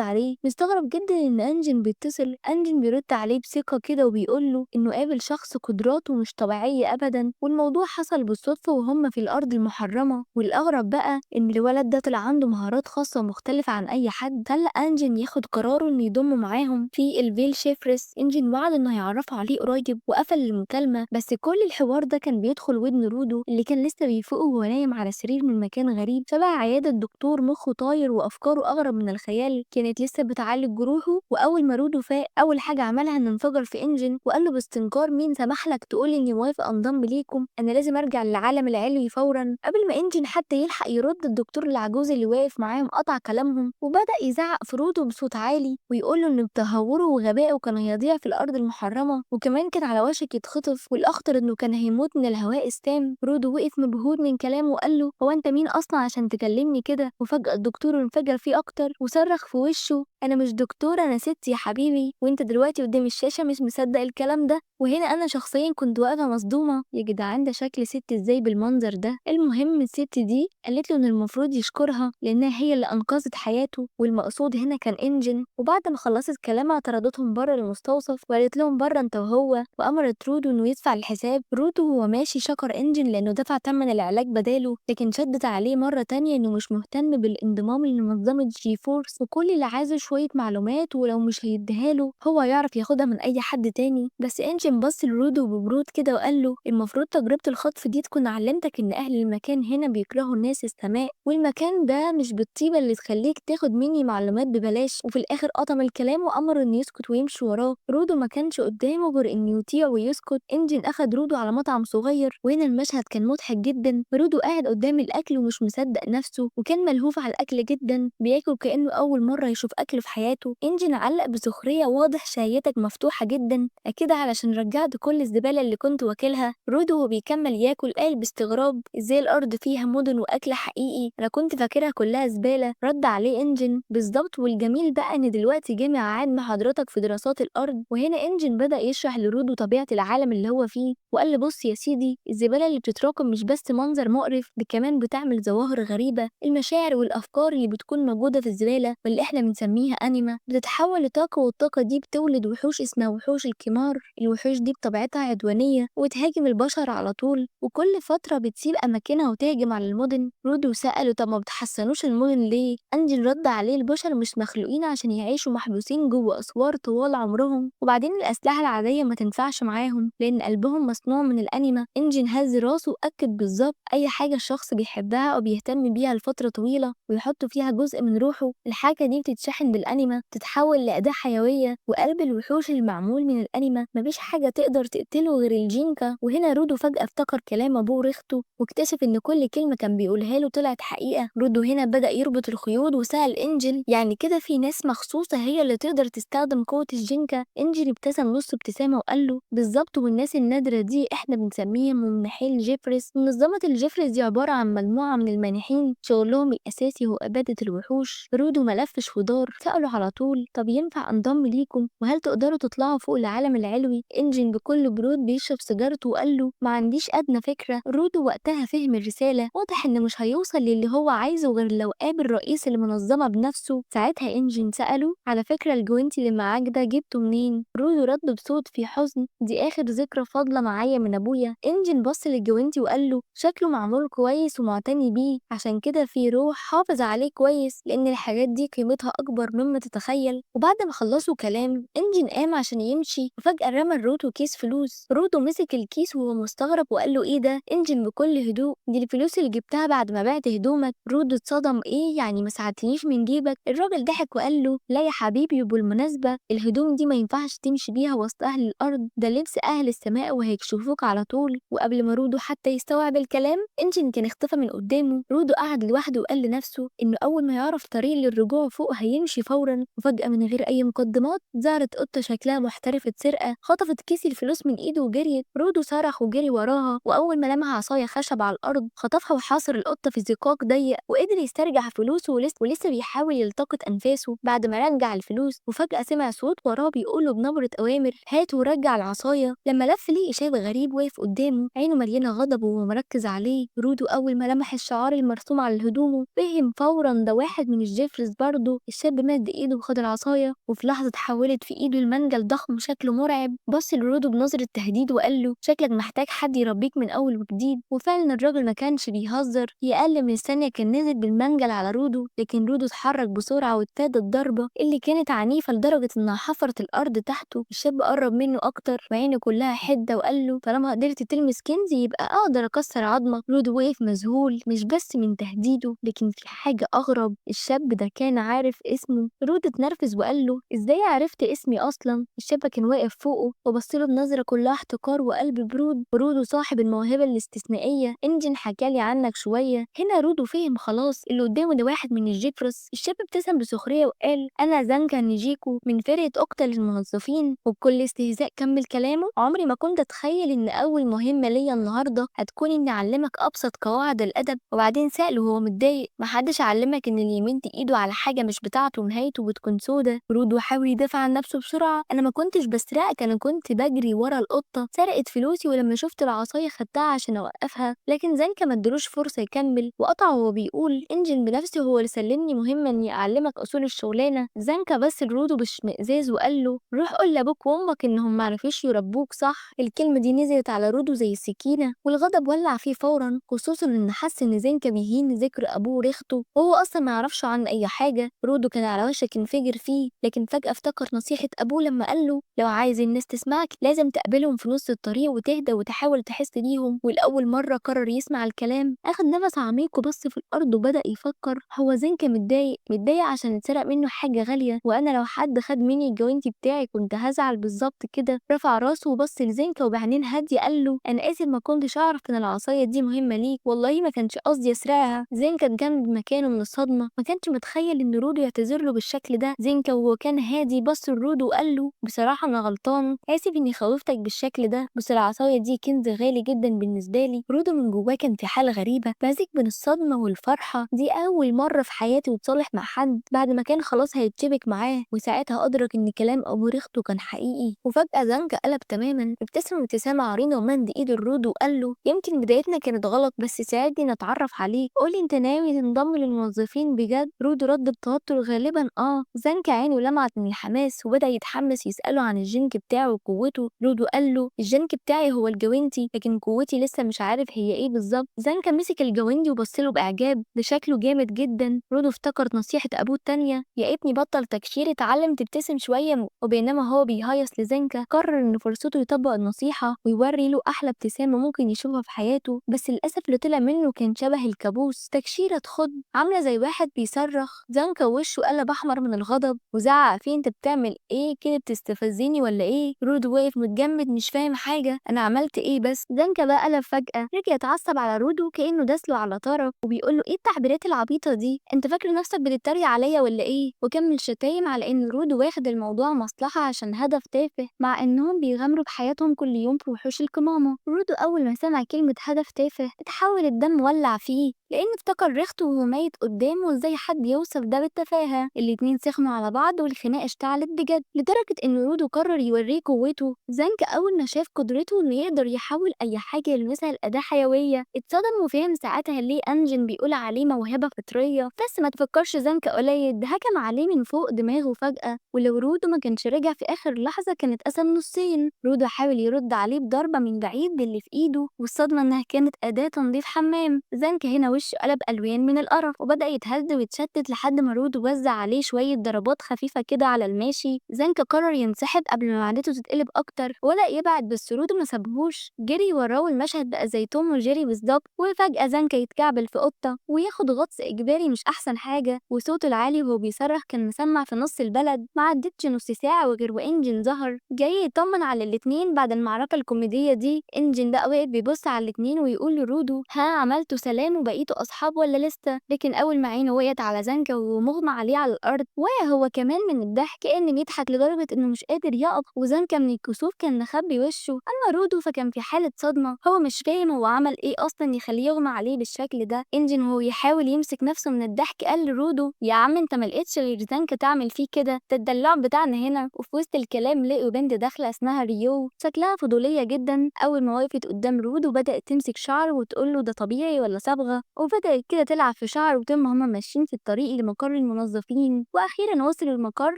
عليه. مستغرب جدا إن إنجن بيتصل. إنجن بيرد عليه بثقة كده وبيقول له إنه قابل شخص قدراته مش طبيعية أبدا، والموضوع حصل بالصدفة وهم في الأرض المحرمة. والأغرب بقى إن الولد ده طلع عنده مهارات خاصة مختلفة عن أي حد. خلى إنجن ياخد قراره إنه يضمه معاهم في الفيل شيفرس. إنجن وعد إنه هيعرفوا عليه قريب وقفل المكالمة، بس كل الحوار ده كان بيدخل ودن رودو اللي كان لسه بيفوق وهو نايم على سرير من مكان غريب شبه عيادة دكتور مخه طاير وأفكاره أغرب من الخيال. كانت لسه بتعالج جروحه، وأول ما رودو فاق أول حاجة عملها إنه انفجر في إنجن وقال له باستنكار مين سمح لك تقول إني موافق أنضم ليكم؟ أنا لازم أرجع للعالم العلوي فورا. قبل ما إنجن حتى يلحق يرد، الدكتور العجوز اللي واقف معاهم قطع كلامهم وبدأ يزعق في رودو بصوت عالي ويقول له إن بتهوره وغبائه كان هيضيع في الأرض المحرمة، وكمان كان على وشك يتخطف، والأخطر إنه كان هيموت من الهواء السام. رودو وقف مبهور من كلامه وقال له هو أنت مين أصلا عشان تكلمني كده؟ وفجأة الدكتور انفجر فيه أكتر وصرخ في وشه أنا مش دكتور، أنا ست يا حبيبي، وأنت دلوقتي قدام الشاشة مش مصدق الكلام ده. وهنا أنا شخصيا كنت واقفة مصدومة، يا جدعان ده شكل ست ازاي بالمنظر ده؟ المهم الست دي قالت له إن المفروض يشكرها لأنها هي اللي أنقذت حياته، والمقصود هنا كان إنجن. وبعد ما خلصت كلامها طردتهم بره المستوصف وقالت لهم بره أنت وهو، وأمرت رودو إنه يدفع الحساب. رودو وهو ماشي شكر إنجن لأنه دفع تمن العلاج بداله، لكن شدت عليه مرة تانية إنه مش مهتم بالانضمام لمنظمة جي فورس، وكل اللي عايزه شوية معلومات ولو مش هيديهاله هو يعرف ياخدها من أي حد تاني. بس إنجن بص لرودو ببرود كده وقال له المفروض تجربة الخطف دي تكون علمتك إن أهل المكان هنا بيكرهوا الناس السماء، والمكان ده مش بالطيبة اللي تخليك تاخد مني معلومات ببلاش. وفي الآخر قطم الكلام وأمر إنه يسكت ويمشي وراه. رودو ما كانش قدامه غير إنه يطيع ويسكت. إنجن أخد رودو على مطعم صغير، وهنا المشهد كان مضحك جدا. رودو قاعد قدام الأكل ومش مصدق نفسه، وكان ملهوف على الأكل جدا بياكل كأنه أول مرة يشوف أكل في حياته. إنجن علق بسخرية واضح شهيتك مفتوحة جدا أكيد علشان رجعت كل الزبالة اللي كنت واكلها. رودو وهو بيكمل ياكل قال باستغراب ازاي الأرض فيها مدن وأكل حقيقي، أنا كنت فاكرها كلها زبالة. رد عليه إنجن بالظبط، والجميل بقى إن دلوقتي جه ميعاد مع حضرتك في دراسات الأرض. وهنا إنجن بدأ يشرح لرودو طبيعة العالم اللي هو فيه، وقال له بص يا سيدي الزبالة اللي بتتراكم مش بس منظر مقرف، دي كمان بتعمل ظواهر غريبة. المشاعر والأفكار اللي بتكون موجودة في الزبالة واللي احنا بنسميها أنيما بتتحول لطاقة، والطاقة دي بتولد وحوش اسمها وحوش الكمار. الوحوش دي بطبيعتها عدوانية وتهاجم البشر على طول، وكل فترة بتسيب أماكنها وتهجم على المدن. رودو سأله طب ما بتحسنوش المدن ليه؟ أنجل رد عليه البشر مش مخلوقين عشان يعيشوا محبوسين جوه أسوار طوال عمرهم، وبعدين الأسلحة العادية ما تنفعش معاهم لأن قلبهم مصنوع من الأنيما. إنجن هز راسه وأكد بالظبط أي حاجة الشخص بيحبها أو بيهتم بيها لفترة طويلة ويحط فيها جزء من روحه، الحاجة دي بتتشحن بالأنيما تتحول لأداة حيوية. وقلب الوحوش المعمول من الأنيما مفيش حاجة تقدر تقتله غير الجينكا. وهنا رودو فجأة افتكر كلام أبوه ريختو واكتشف إن كل كلمة كان بيقولها له طلعت حقيقة. رودو هنا بدأ يربط الخيوط وسأل إنجن يعني كده في ناس مخصوصة هي اللي تقدر تستخدم قوة الجينكا؟ إنجن ابتسم نص ابتسامة وقال له بالظبط، والناس النادرة دي إحنا بنسميها منحي الجيفرس. منظمة الجيفرس دي عبارة عن مجموعة من المانحين شغلهم الأساسي هو إبادة الوحوش. رودو ملفش ودار، سأله على طول طب ينفع أنضم ليكم وهل تقدروا تطلعوا فوق العالم العلوي؟ إنجن بكل برود بيشرب سيجارته وقال له ما عنديش أدنى فكرة. رودو وقتها فهم الرسالة، واضح إن مش هيوصل للي هو عايزه غير لو قابل رئيس المنظمة بنفسه. ساعتها إنجن سأله على فكرة الجوينتي اللي معاك ده جبته منين؟ رودو رد بصوت فيه حزن دي آخر ذكرى فاضلة معايا من أبويا. إنجن بص للجوينتي وقال له شكله معمول كويس ومعتني بيه، عشان كده في روح حافظ عليه كويس لأن الحاجات دي قيمتها أكبر مما تتخيل. وبعد ما خلصوا كلام إنجن قام عشان يمشي وفجأة رمى لرودو كيس فلوس. رودو مسك الكيس وهو مستغرب وقال وقال له ايه ده؟ انجن بكل هدوء، دي الفلوس اللي جبتها بعد ما بعت هدومك. رودو اتصدم، ايه يعني ما ساعدتنيش من جيبك؟ الراجل ضحك وقال له لا يا حبيبي، وبالمناسبة الهدوم دي ما ينفعش تمشي بيها وسط اهل الارض، ده لبس اهل السماء وهيكشفوك على طول. وقبل ما رودو حتى يستوعب الكلام انجن كان اختفى من قدامه. رودو قعد لوحده وقال لنفسه انه اول ما يعرف طريق للرجوع فوق هيمشي فورا. وفجأة من غير اي مقدمات ظهرت قطة شكلها محترفة سرقة، خطفت كيس الفلوس من ايده وجريت. رودو صرخ وجري وراها، واول ما لمح عصاية خشب على الارض خطفها وحاصر القطة في زقاق ضيق، وقدر يسترجع فلوسه ولسه بيحاول يلتقط انفاسه بعد ما رجع الفلوس. وفجأة سمع صوت وراه بيقوله بنبرة اوامر هات ورجع العصاية. لما لف ليه شاب غريب واقف قدامه، عينه مليانة غضب وهو مركز عليه. رودو اول ما لمح الشعار المرسوم على هدومه فهم فورا ده واحد من الجيفرز برضه. الشاب مد ايده وخد العصاية، وفي لحظة اتحولت في ايده المنجل ضخم شكله مرعب. بص لرودو بنظرة تهديد وقال له شكلك محتاج حد يربيك من اول وجديد. وفعلا الراجل ما كانش بيهزر، هي اقل من ثانية كان نزل بالمنجل على رودو، لكن رودو اتحرك بسرعة وابتدى الضربة اللي كانت عنيفة لدرجة انها حفرت الارض تحته. الشاب قرب منه اكتر وعينه كلها حدة وقال له طالما قدرت تلمس كنزي يبقى اقدر اكسر عظمك. رودو وقف مذهول، مش بس من تهديده لكن في حاجة اغرب، الشاب ده كان عارف اسمه. رودو اتنرفز وقال له ازاي عرفت اسمي اصلا؟ الشاب كان واقف فوقه وبصله بنظرة كلها احتقار وقلب برود. رودو صاحب الموهبة الاستثنائية، انجن حكالي عنك شوية. هنا رودو فهم خلاص اللي قدامه ده واحد من الجيفرس. الشاب ابتسم بسخرية وقال انا زانكا نيجيكو من فرقة اوكتا للموظفين. وبكل استهزاء كمل كلامه عمري ما كنت اتخيل ان اول مهمة ليا النهاردة هتكون اني اعلمك ابسط قواعد الادب. وبعدين سأله وهو متضايق محدش علمك ان اللي يمد ايده على حاجة مش بتاعته نهايته بتكون سودة؟ رودو حاول يدافع عن نفسه بسرعة، انا ما كنتش بسرقك، انا كنت بجري ورا القطة سرقت فلوسي، ولما شفت العصاية خدتها عشان اوقفها. لكن زانكا ما ادلوش فرصة يكمل وقطعه وهو بيقول انجن بنفسه هو اللي سلمني مهمة اني اعلمك اصول الشغلانة. زانكا بس لرودو باشمئزاز وقال له روح قول لابوك وامك انهم معرفوش يربوك صح. الكلمة دي نزلت على رودو زي السكينة والغضب ولع فيه فورا، خصوصا ان حس ان زانكا بيهين ذكر ابوه وريخته وهو اصلا ما يعرفش عنه اي حاجة. رودو كان على وشك ينفجر فيه، لكن فجأة افتكر نصيحة ابوه لما قال له لو عايز الناس تسمعك لازم تقابلهم في نص الطريق وتهدى وتحاول تحس بيهم. والاول مرة قرر يسمع الكلام، اخد نفس عميق وبص في الارض وبدأ يفكر هو زانكا متضايق عشان اتسرق منه حاجة غالية، وانا لو حد خد مني الجوينتي بتاعي كنت هزعل بالظبط كده. رفع راسه وبص لزنكا وبعدين هادية قال له انا اسف ما كنتش اعرف ان العصاية دي مهمة ليك، والله ما كانش قصدي اسرقها. زنكا اتجمد مكانه من الصدمة، ما كانش متخيل ان رودو يعتذر له بالشكل ده. زنكا وهو كان هادي بص لرودو وقال له بصراحة انا غلطان، اسف اني خوفتك بالشكل ده، بس العصاية دي كنز غالي جدا بالنسبة لي. رودو من جواه كان في حالة غريبة مزيج بين الصدمة والفرحة، دي اول مرة في حياته يتصالح مع حد بعد ما كان خلاص هيتشبك معاه. وساعتها ادرك ان كلام ابو ريخته كان حقيقي. وفجأة زنكا قلب تماما، ابتسم ابتسامة عريضة ومد ايده لرودو وقال له يمكن بدايتنا كانت غلط بس ساعدني نتعرف عليك، قولي انت ناوي تنضم للموظفين بجد؟ رودو رد بتوتر غالبا زنكا عينه لمعت من الحماس وبدأ يتحمس يسأله عن الجنك بتاعه وقوته. رودو قال له الجنك بتاعي هو الجوينتي، لكن قوتي لسه مش عارف هي ايه بالظبط. زنكا مسك الجوينتي وبصله بإعجاب، ده شكله جامد جدا. رودو افتكر نصيحة ابوه التانية يا ابني بطل تكشير اتعلم تبتسم شوية. وبينما هو بيهيص لزنكا قرر ان فرصته يطبق النصيحة ويوري له احلى ابتسامة ممكن يشوفها في حياته، بس للاسف اللي طلع منه كان شبه الكابوس، تكشيرة تخض عاملة زي واحد بيصرخ. زنكا وشه قلب احمر من الغضب وزعق فيه انت بتعمل ايه كده، بتستفزني ولا ايه؟ رودو واقف متجمد مش فاهم حاجة، انا عملت ايه بس؟ زنكا بقى قلب فجأة رجع يتعصب على رودو كأنه داسله على طرف وبيقول له ايه التعبيرات العبيطة دي، انت فاكر نفسك بتتريق عليا ولا ايه؟ وكمل شتايم على ان رودو واخد الموضوع مصلحة عشان هدف تافه، مع انهم بيغامروا بحياتهم كل يوم في وحوش القمامة. رودو اول ما سمع كلمة هدف تافه اتحول الدم ولع فيه، لأنه افتكر ريخته وهو ميت قدامه وازاي حد يوصف ده بالتفاهة. الاتنين سخنوا على بعض والخناقة اشتعلت بجد لدرجة ان رودو قرر يوريه قوته. زنك أول ما شاف قدرته انه يقدر يحول أي حاجة يلمسها لأداة حيوية اتصدم وفهم ساعتها ليه أنجن بيقول عليه موهبة فطرية. بس ما تفكرش زنك قليل، ده هجم عليه من فوق دماغه فجأة، ولو رودو ما كانش رجع في آخر لحظة كانت اتقسم نصين. رودو حاول يرد عليه بضربة من بعيد باللي في ايده، والصدمة انها كانت أداة تنظيف حمام. زنك هنا وشه قلب ألوان من القرف وبدأ يتهز ويتشتت لحد ما رودو وزع عليه شوية ضربات خفيفة كده على الماشي. زنك قرر ينسحب قبل ما معدته تتقلب أكتر وبدأ يبعد، بس رودو ما سابهوش، جري وراه والمشهد بقى زي توم وجيري بالظبط. وفجأة زنكا يتكعبل في قطة وياخد غطس إجباري مش أحسن حاجة، وصوته العالي وهو بيصرخ كان مسمع في نص البلد. ما عدتش نص ساعة وغير وإنجن ظهر جاي يطمن على الاتنين بعد المعركة الكوميدية دي. إنجن بقى واقف بيبص على الاتنين ويقول لرودو ها عملتوا سلام وبقيتوا أصحاب ولا لسه؟ لكن أول ما عينه وقعت على زنكا ومغمى عليه على الأرض وقع هو كمان من الضحك كأن بيضحك لدرجة إنه مش قادر يقف. وزنكا من الكسوف كان مخبي وشه. أما رودو فكان في حالة صدمة، هو مش فاهم هو عمل إيه أصلا يخليه يغمى عليه بالشكل ده. إنجن وهو يحاول يمسك نفسه من الضحك قال لرودو يا عم انت ملقتش غير زنكا تعمل فيه كده، ده الدلوع بتاعنا هنا. وفي وسط الكلام لقوا بنت داخلة اسمها ريو شكلها فضولية جدا. أول ما وقفت قدام رودو بدأت تمسك شعره وتقوله ده طبيعي ولا صبغة، وبدأت كده تلعب في شعره طول ما هما ماشيين في الطريق لمقر الموظفين. وأخيرا وصلوا المقر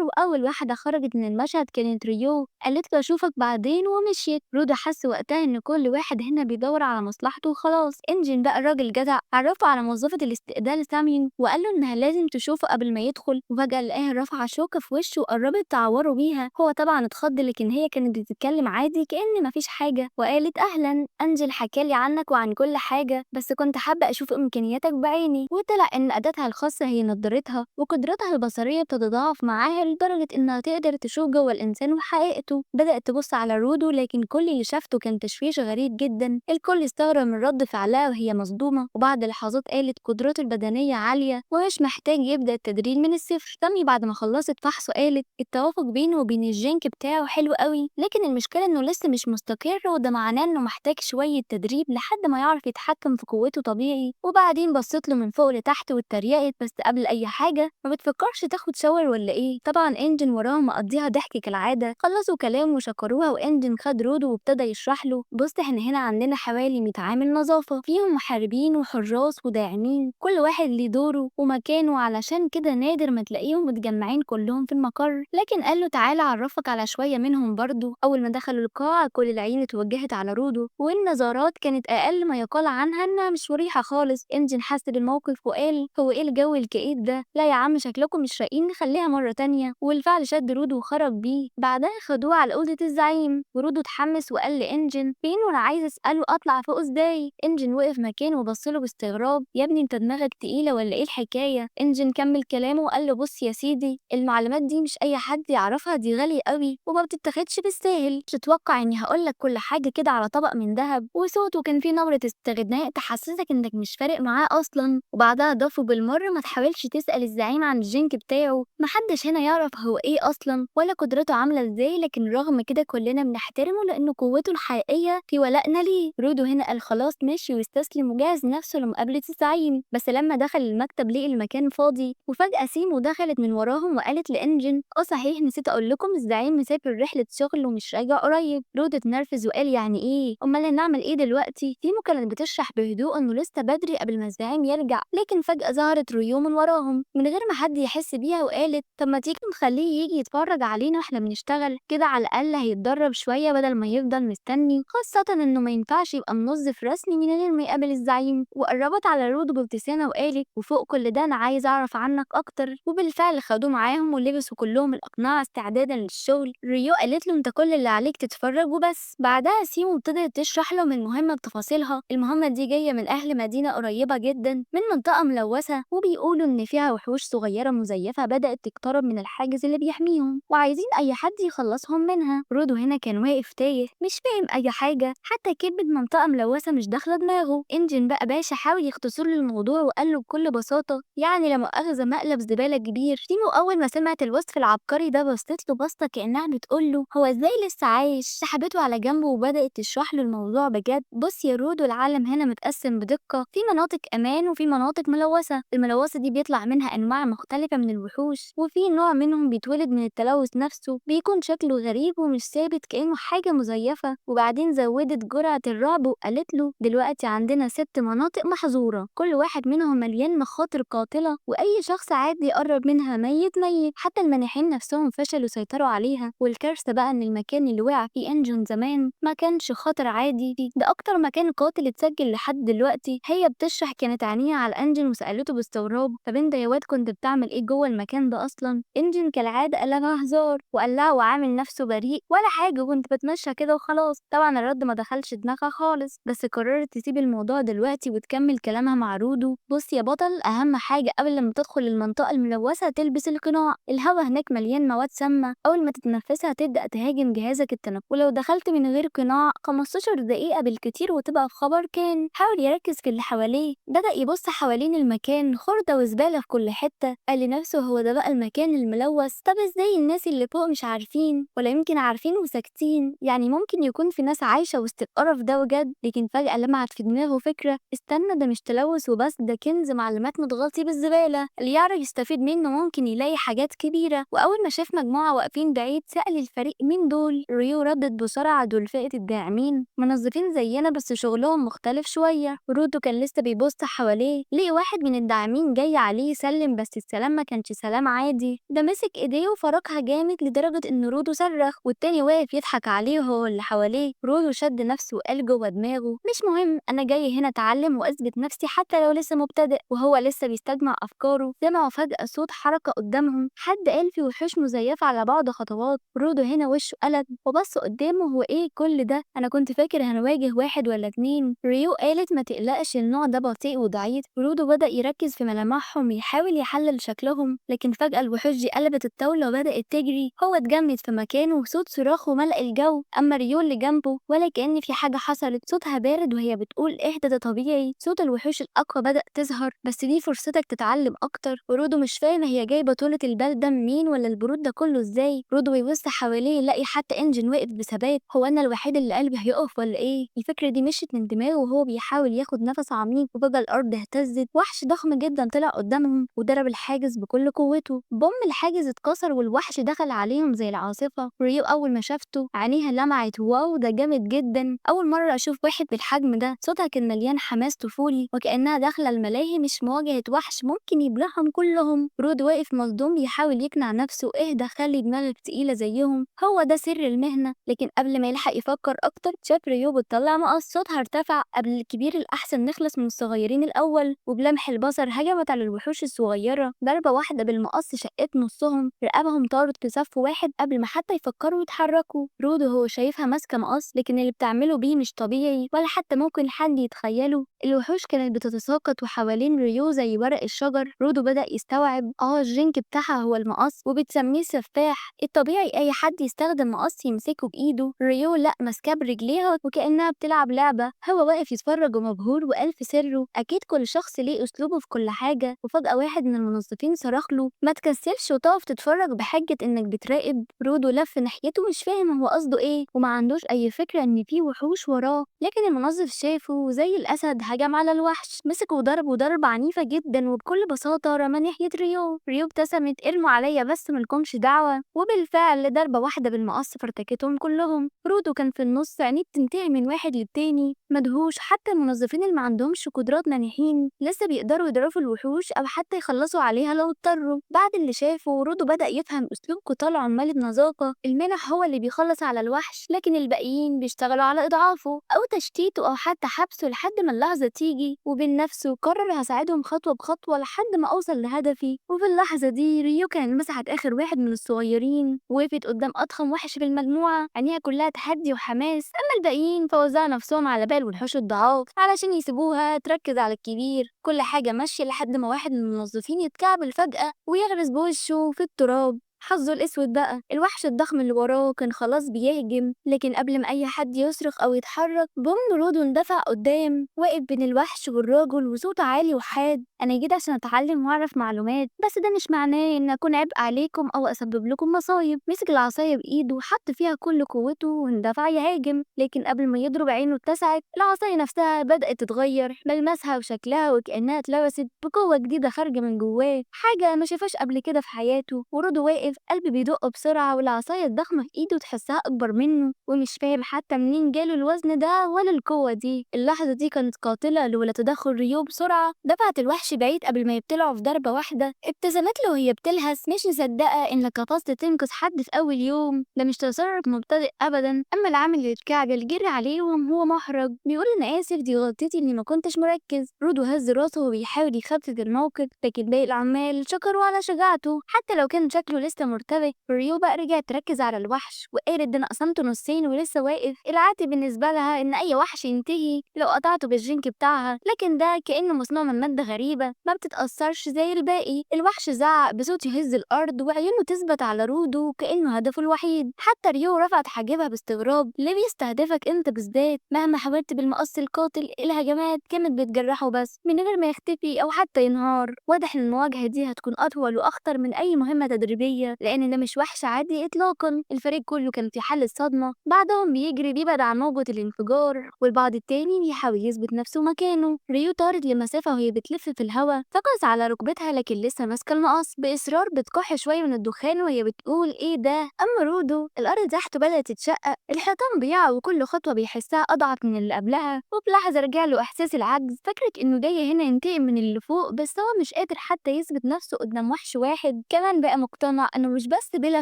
وأول واحدة خرجت من المشهد كانت ريو، قالت له أشوفك بعدين ومشيت. رودو حس وقتها إن كل واحد هنا بيدور على مصلحته وخلاص. إنجن بقى الراجل جدع عرفه على موظفة الاستقبال سامين وقال له إنها لازم تشوفه قبل ما يدخل. وفجأة لقاها رافعة شوكة في وشه وقربت تعوره بيها. هو طبعا اتخض لكن هي كانت بتتكلم عادي كأن مفيش حاجة وقالت أهلا أنجل حكالي عنك وعن كل حاجة بس كنت حابة أشوف إمكانياتك بعيني. وطلع إن أداتها الخاصة هي نضارتها وقدرتها البصرية بتتضاعف معاها لدرجة إنها تقدر تشوف جوه الإنسان وحقيقته. بدأت تبص على رودو لكن كل اللي شافته كان تشويش غريب جدا. الكل استغرب من رد فعلها وهي مصدومة، وبعد لحظات قالت قدراته البدنية عالية ومش محتاج يبدأ التدريب من الصفر. تامي بعد ما خلصت فحصه قالت التوافق بينه وبين الجينك بتاعه حلو قوي لكن المشكلة إنه لسه مش مستقر وده معناه إنه محتاج شوية تدريب لحد ما يعرف يتحكم في قوته طبيعي. وبعدين بصت له من فوق لتحت واتريقت بس قبل أي حاجة ما بتفكرش تاخد شاور ولا إيه؟ طبعا إنجن وراهم مقضيها ضحك كالعادة. خلصوا كلام وشكروها وإنجن خد رودو وابتدى يشرح له بص احنا هنا عندنا حوالي 100 عامل نظافة فيهم محاربين وحراس وداعمين، كل واحد ليه دوره ومكانه علشان كده نادر ما تلاقيهم متجمعين كلهم في المقر. لكن قال له تعالى اعرفك على شوية منهم برضو. أول ما دخلوا القاعة كل العين اتوجهت على رودو والنظارات كانت أقل ما يقال عنها إنها مش مريحة خالص. إنجن حس بالموقف وقال هو إيه الجو الكئيب ده؟ لا يا عم شكلكم مش رايقين نخليها مرة تانية. والفعل شد رودو وخرج بيه. بعدها خدوه على أوضة الزعيم ورودو اتحمس وقال لإنجن فين وأنا عايز أسأله أطلع فوق إزاي. إنجن وقف مكانه وبصله باستغراب يا ابني أنت دماغك تقيلة ولا إيه الحكاية؟ إنجن كمل كلامه وقال له بص يا سيدي المعلومات دي مش أي حد يعرفها، دي غالية قوي وما بتتاخدش بالساهل. مش تتوقع إني هقولك كل حاجة كده على طبق من ذهب. وصوته كان فيه نبرة استغناء تحسسك إنك مش فارق معاه أصلا. وبعدها ضافوا بالمرة ما تحاولش تسأل الزعيم عن الجينك بتاعه، محدش هنا يعرف هو إيه أصلا ولا قدرته عاملة إزاي، لكن رغم كده كلنا بنحترمه لأنه قوته الحقيقية في ولائنا ليه. رودو هنا قال خلاص ماشي واستسلم وجهز نفسه لمقابلة الزعيم. بس لما دخل المكتب لقي المكان فاضي وفجأة سيمو دخلت من وراهم وقالت لإنجن صحيح نسيت أقول لكم الزعيم مسافر رحلة شغل ومش راجع قريب. رودو اتنرفز وقال يعني إيه؟ أمال هنعمل إيه دلوقتي؟ سيمو كانت بتشرح بهدوء إنه لسه بدري قبل ما الزعيم يرجع، لكن فجأة ظهرت ريو من وراهم من غير ما حد يحس بيها وقالت طب ما تيجي نخليه يجي يتفرج علينا واحنا بنشتغل كده على الأقل هيتدرب شوية بدل ما يفضل مستني، خاصة إنه ما ينفعش يبقى منظف رسمي من غير ما يقابل الزعيم. وقربت على رودو بابتسامة وقالت وفوق كل ده أنا عايز أعرف عنك أكتر. وبالفعل خدوه معاهم ولبسوا كلهم الأقنعة استعدادا للشغل. ريو قالت له أنت كل اللي عليك تتفرج وبس. بعدها سيمو ابتدت تشرح لهم المهمة بتفاصيلها. المهمة دي جاية من أهل مدينة قريبة جدا من منطقة ملوثة وبيقولوا إن فيها وحوش صغيرة مزيفة بدأت تقترب من الحاجز اللي بيحميهم وعايزين أي حد يخلصهم منها. رودو هنا كان واقف تايه مش فاهم أي حاجة، حتى كلمة منطقة ملوثة مش داخلة دماغه. إنجن بقى باشا حاول يختصر له الموضوع وقال له بكل بساطة يعني لا مؤاخذة مقلب زبالة كبير. سيمو أول ما سمعت الوصف العبقري ده بصت له بصة كأنها بتقول له هو إزاي لسه عايش. سحبته على جنبه وبدأت تشرح له الموضوع بجد. بص يا رودو العالم هنا متقسم بدقة، في مناطق أمان وفي مناطق ملوثة. الملوثة دي بيطلع منها أنواع مختلفة من الوحوش وفي نوع منهم بيتولد من التلوث نفسه بيكون شكله غريب ومش ثابت كأنه حاجة مزيفة. وبعدين زودت جرعة الرعب وقالت له دلوقتي عندنا 6 مناطق محظورة كل واحد منهم مليان مخاطر قاتلة وأي شخص عادي يقرب منها ميت ميت. حتى المانحين نفسهم فشلوا يسيطروا عليها. والكارثة بقى إن المكان اللي وقع فيه إنجن زمان ما كانش خطر عادي، ده أكتر مكان قاتل اتسجل لحد دلوقتي. هي بتشرح كانت عينيها على إنجن وسألته باستغراب طب انت يا واد كنت بتعمل ايه جوه المكان ده اصلا؟ إنجن كالعاده قال لها هزار وقال لها وعامل نفسه بريء ولا حاجه كنت بتمشى كده وخلاص. طبعا الرد ما دخلش دماغها خالص، بس قررت تسيب الموضوع دلوقتي وتكمل كلامها مع رودو. بص يا بطل، أهم حاجة قبل لما تدخل المنطقة الملوثة تلبس القناع. الهوا هناك مليان مواد سامة، أول ما تتنفسها تبدأ تهاجم جهازك التنفسي، ولو دخلت من غير قناع 15 دقيقة بالكتير وتبقى في خبر كان. حاول يركز في اللي حواليه. بدأ يبص حوالين المكان، خردة وزبالة في كل حتة. قال لنفسه هو ده بقى المكان الملوث؟ طب ازاي الناس اللي فوق مش عارفين؟ ولا يمكن عارفين وساكتين؟ يعني ممكن يكون في ناس عايشة وسط القرف ده بجد. لكن فجأة لمعت في دماغه فكرة، استنى، ده مش تلوث وبس، ده كنز معلومات متغطي بالزبالة، اللي يعرف يستفيد منه ممكن يلاقي حاجات كبيرة. وأول ما شاف مجموعة واقفين بعيد سأل الفريق مين دول؟ ريو ردت بسرعة دول فئة الداعمين، منظفين زينا بس شغلهم مختلف شوية. رودو كان لسه بيبص حواليه، لقي واحد من الداعمين جاي عليه يسلم، بس السلام ما كانش سلام عادي، ده مسك ايديه وفركها جامد لدرجة ان رودو صرخ، والتاني واقف يضحك عليه وهو اللي حواليه. رودو شد نفسه وقال جوه دماغه مش مهم، انا جاي هنا اتعلم واثبت نفسي حتى لو لسه مبتدئ. وهو لسه بيستجمع افكاره سمعوا فجأة صوت حركة قدامهم، حد قال في وحوش مزيفة على بعض خطوات. رودو هنا وشه قلب وبص قدامه، هو ايه كل ده؟ انا كنت فاكر هنواجه واحد ولا اتنين. ريو قالت ما تقلقش، النوع ده بطيء وضعيف. رودو بدأ يركز في ملامحهم يحاول يحلل شكلهم، لكن فجأة الوحوش دي قلبت الطاولة وبدأت تجري. هو اتجمد في مكانه وصوت صراخه ملأ الجو، اما ريو اللي جنبه ولا كأن في حاجة حصلت، صوتها بارد وهي بتقول اهدى ده طبيعي. صوت الوحوش الأقوى بدأ تظهر، بس دي فرصتك تتعلم أكتر. ورودو مش فاهم هي جايبة طولة البال ده منين ولا البرود ده كله ازاي. رودو يبص حواليه يلاقي حتى انجن وقف بثبات، هو انا الوحيد اللي قلبي هيقف ولا ايه؟ الفكرة دي مشيت من دماغه وهو بيحاول ياخد نفس عميق، وفجأة الأرض اهتزت، وحش ضخم جدا طلع قدامهم وضرب الحاجز بكل قوته. بوم، الحاجز اتكسر والوحش دخل عليهم زي العاصفة. ريو أول ما شافته عينيها لمعت، واو ده جامد جدا، أول مرة أشوف واحد بالحجم ده. صوتها كان مليان حماس طفولي وكأنها داخلة الملاهي مش مواجهة وحش ممكن يبلعهم كلهم. رود واقف مصدوم بيحاول يقنع نفسه اهدى خلي دماغك تقيلة زيهم، هو ده سر المهنة. لكن قبل ما يلحق يفكر أكتر شاف ريو بتطلع مقص، صوتها ارتفع قبل الكبير الأحسن نخلص من الصغيرين الأول. وبلمح البصر هجمت على الوحوش الصغيرة، ضربة واحدة بالمقص شقت نصهم، رقابهم طارت في صف واحد قبل ما حتى يفكروا يتحركوا. رودو هو شايفها ماسكة مقص، لكن اللي بتعمله بيه مش طبيعي ولا حتى ممكن حد يتخيله. الوحوش كانت بتتساقط وحوالين ريو زي ورق الشجر. رودو بدأ يستوعب الجينك بتاعها هو المقص وبتسميه سفاح. الطبيعي أي حد يستخدم مقص يمسكه بإيده، ريو لأ ماسكاه برجليها وكأنها بتلعب لعبة. هو واقف يتفرج ومبهور وقال في سره أكيد كل شخص ليه أسلوبه في كل حاجة. وفجأة واحد من المنظفين صرخ له ما تكسلش وتقف تتفرج بحجة إنك بتراقب. رودو لف ناحيته مش فاهم هو قصده إيه وما عندوش أي فكرة إن في وحوش وراه، لكن المنظف شافه زي الأسد هجم على الوحش، مسكه وضربه ضربة عنيفة جدا وبكل بساطة رمى ناحية ريو. ريو ابتسمت ارموا عليا بس ملكمش دعوة، وبالفعل ضربة واحدة بالمقص فرتكتهم كلهم. رودو كان في النص عينيه بتنتقل من واحد للتاني مدهوش، حتى المنظفين اللي ما عندهمش قدرات نانحين لسه بيقدروا يضربوا الوحوش أو حتى يخلصوا عليها لو اضطروا. بعد اللي شافه رودو بدأ يفهم أسلوب قتال عمال بنظافة، المنح هو اللي بيخلص على الوحش لكن الباقيين بيشتغلوا على إضعافه أو تشتيته أو حتى حبسه لحد ما اللحظة تيجي. وبين نفسه قرر هساعدهم خطوة بخطوة لحد ما أوصل لهدفي. وفي اللحظة دي ريو كانت مسحت آخر واحد من الصغيرين، وقفت قدام أضخم وحش في المجموعة عينيها كلها تحدي وحماس، أما الباقيين فوزعوا نفسهم على باقي الوحوش الضعاف علشان يسيبوها تركز على الكبير. كل حاجة ماشية لحد ما واحد من المنظفين يتكعبل فجأة ويغرز بوشه في التراب. حظه الأسود بقى، الوحش الضخم اللي وراه كان خلاص بيهجم، لكن قبل ما أي حد يصرخ أو يتحرك بوم رودو اندفع قدام، واقف بين الوحش والراجل وصوته عالي وحاد أنا جيت عشان أتعلم وأعرف معلومات، بس ده مش معناه إن أكون عبء عليكم أو أسبب لكم مصايب. مسك العصاية بإيده وحط فيها كل قوته واندفع يهاجم، لكن قبل ما يضرب عينه اتسعت، العصاية نفسها بدأت تتغير ملمسها وشكلها وكأنها اتلوثت بقوة جديدة خارجة من جواه، حاجة ما شافهاش قبل كده في حياته. ورودو واقف قلبي بيدق بسرعة والعصاية الضخمة في إيده تحسها أكبر منه، ومش فاهم حتى منين جاله الوزن ده ولا القوة دي. اللحظة دي كانت قاتلة لولا تدخل ريو بسرعة دفعت الوحش بعيد قبل ما يبتلعه في ضربة واحدة. ابتسمت له وهي بتلهس مش مصدقة إنك قصدت تنقذ حد في أول يوم، ده مش تصرف مبتدئ أبدا. أما العامل اللي اتكعبل جري عليهم هو محرج بيقول أنا آسف دي غلطتي إني ما كنتش مركز. رودو هز راسه وبيحاول يخفف الموقف، لكن باقي العمال شكروا على شجاعته حتى لو كان شكله لسه لسه مرتبك. ريو بقى رجعت تركز على الوحش وقالت ده انا قسمته نصين ولسه واقف. العادي بالنسبه لها ان اي وحش ينتهي لو قطعته بالجنك بتاعها، لكن ده كانه مصنوع من ماده غريبه ما بتتاثرش زي الباقي. الوحش زعق بصوت يهز الارض وعيونه تثبت على رودو كانه هدفه الوحيد. حتى ريو رفعت حاجبها باستغراب. ليه بيستهدفك انت بالذات؟ مهما حاولت بالمقص القاتل الهجمات كانت بتجرحه بس من غير ما يختفي او حتى ينهار. واضح ان المواجهه دي هتكون اطول واخطر من اي مهمه تدريبيه، لان ده مش وحش عادي اطلاقا. الفريق كله كان في حالة صدمه. بعضهم بيجري بيبعد عن موجة الانفجار، والبعض التاني بيحاول يثبت نفسه مكانه. ريو طارت لمسافه وهي بتلف في الهواء، فقس على ركبتها لكن لسه ماسكه المقص. باصرار بتكح شويه من الدخان وهي بتقول ايه ده. اما رودو الارض تحته بدات تتشقق، الحيطان بيقع وكل خطوه بيحسها اضعف من اللي قبلها. وفي لحظه رجع له احساس العجز، فكرك انه جاي هنا ينتقم من اللي فوق، بس هو مش قادر حتى يثبت نفسه قدام وحش واحد. كمان بقى مقتنع انه مش بس بلا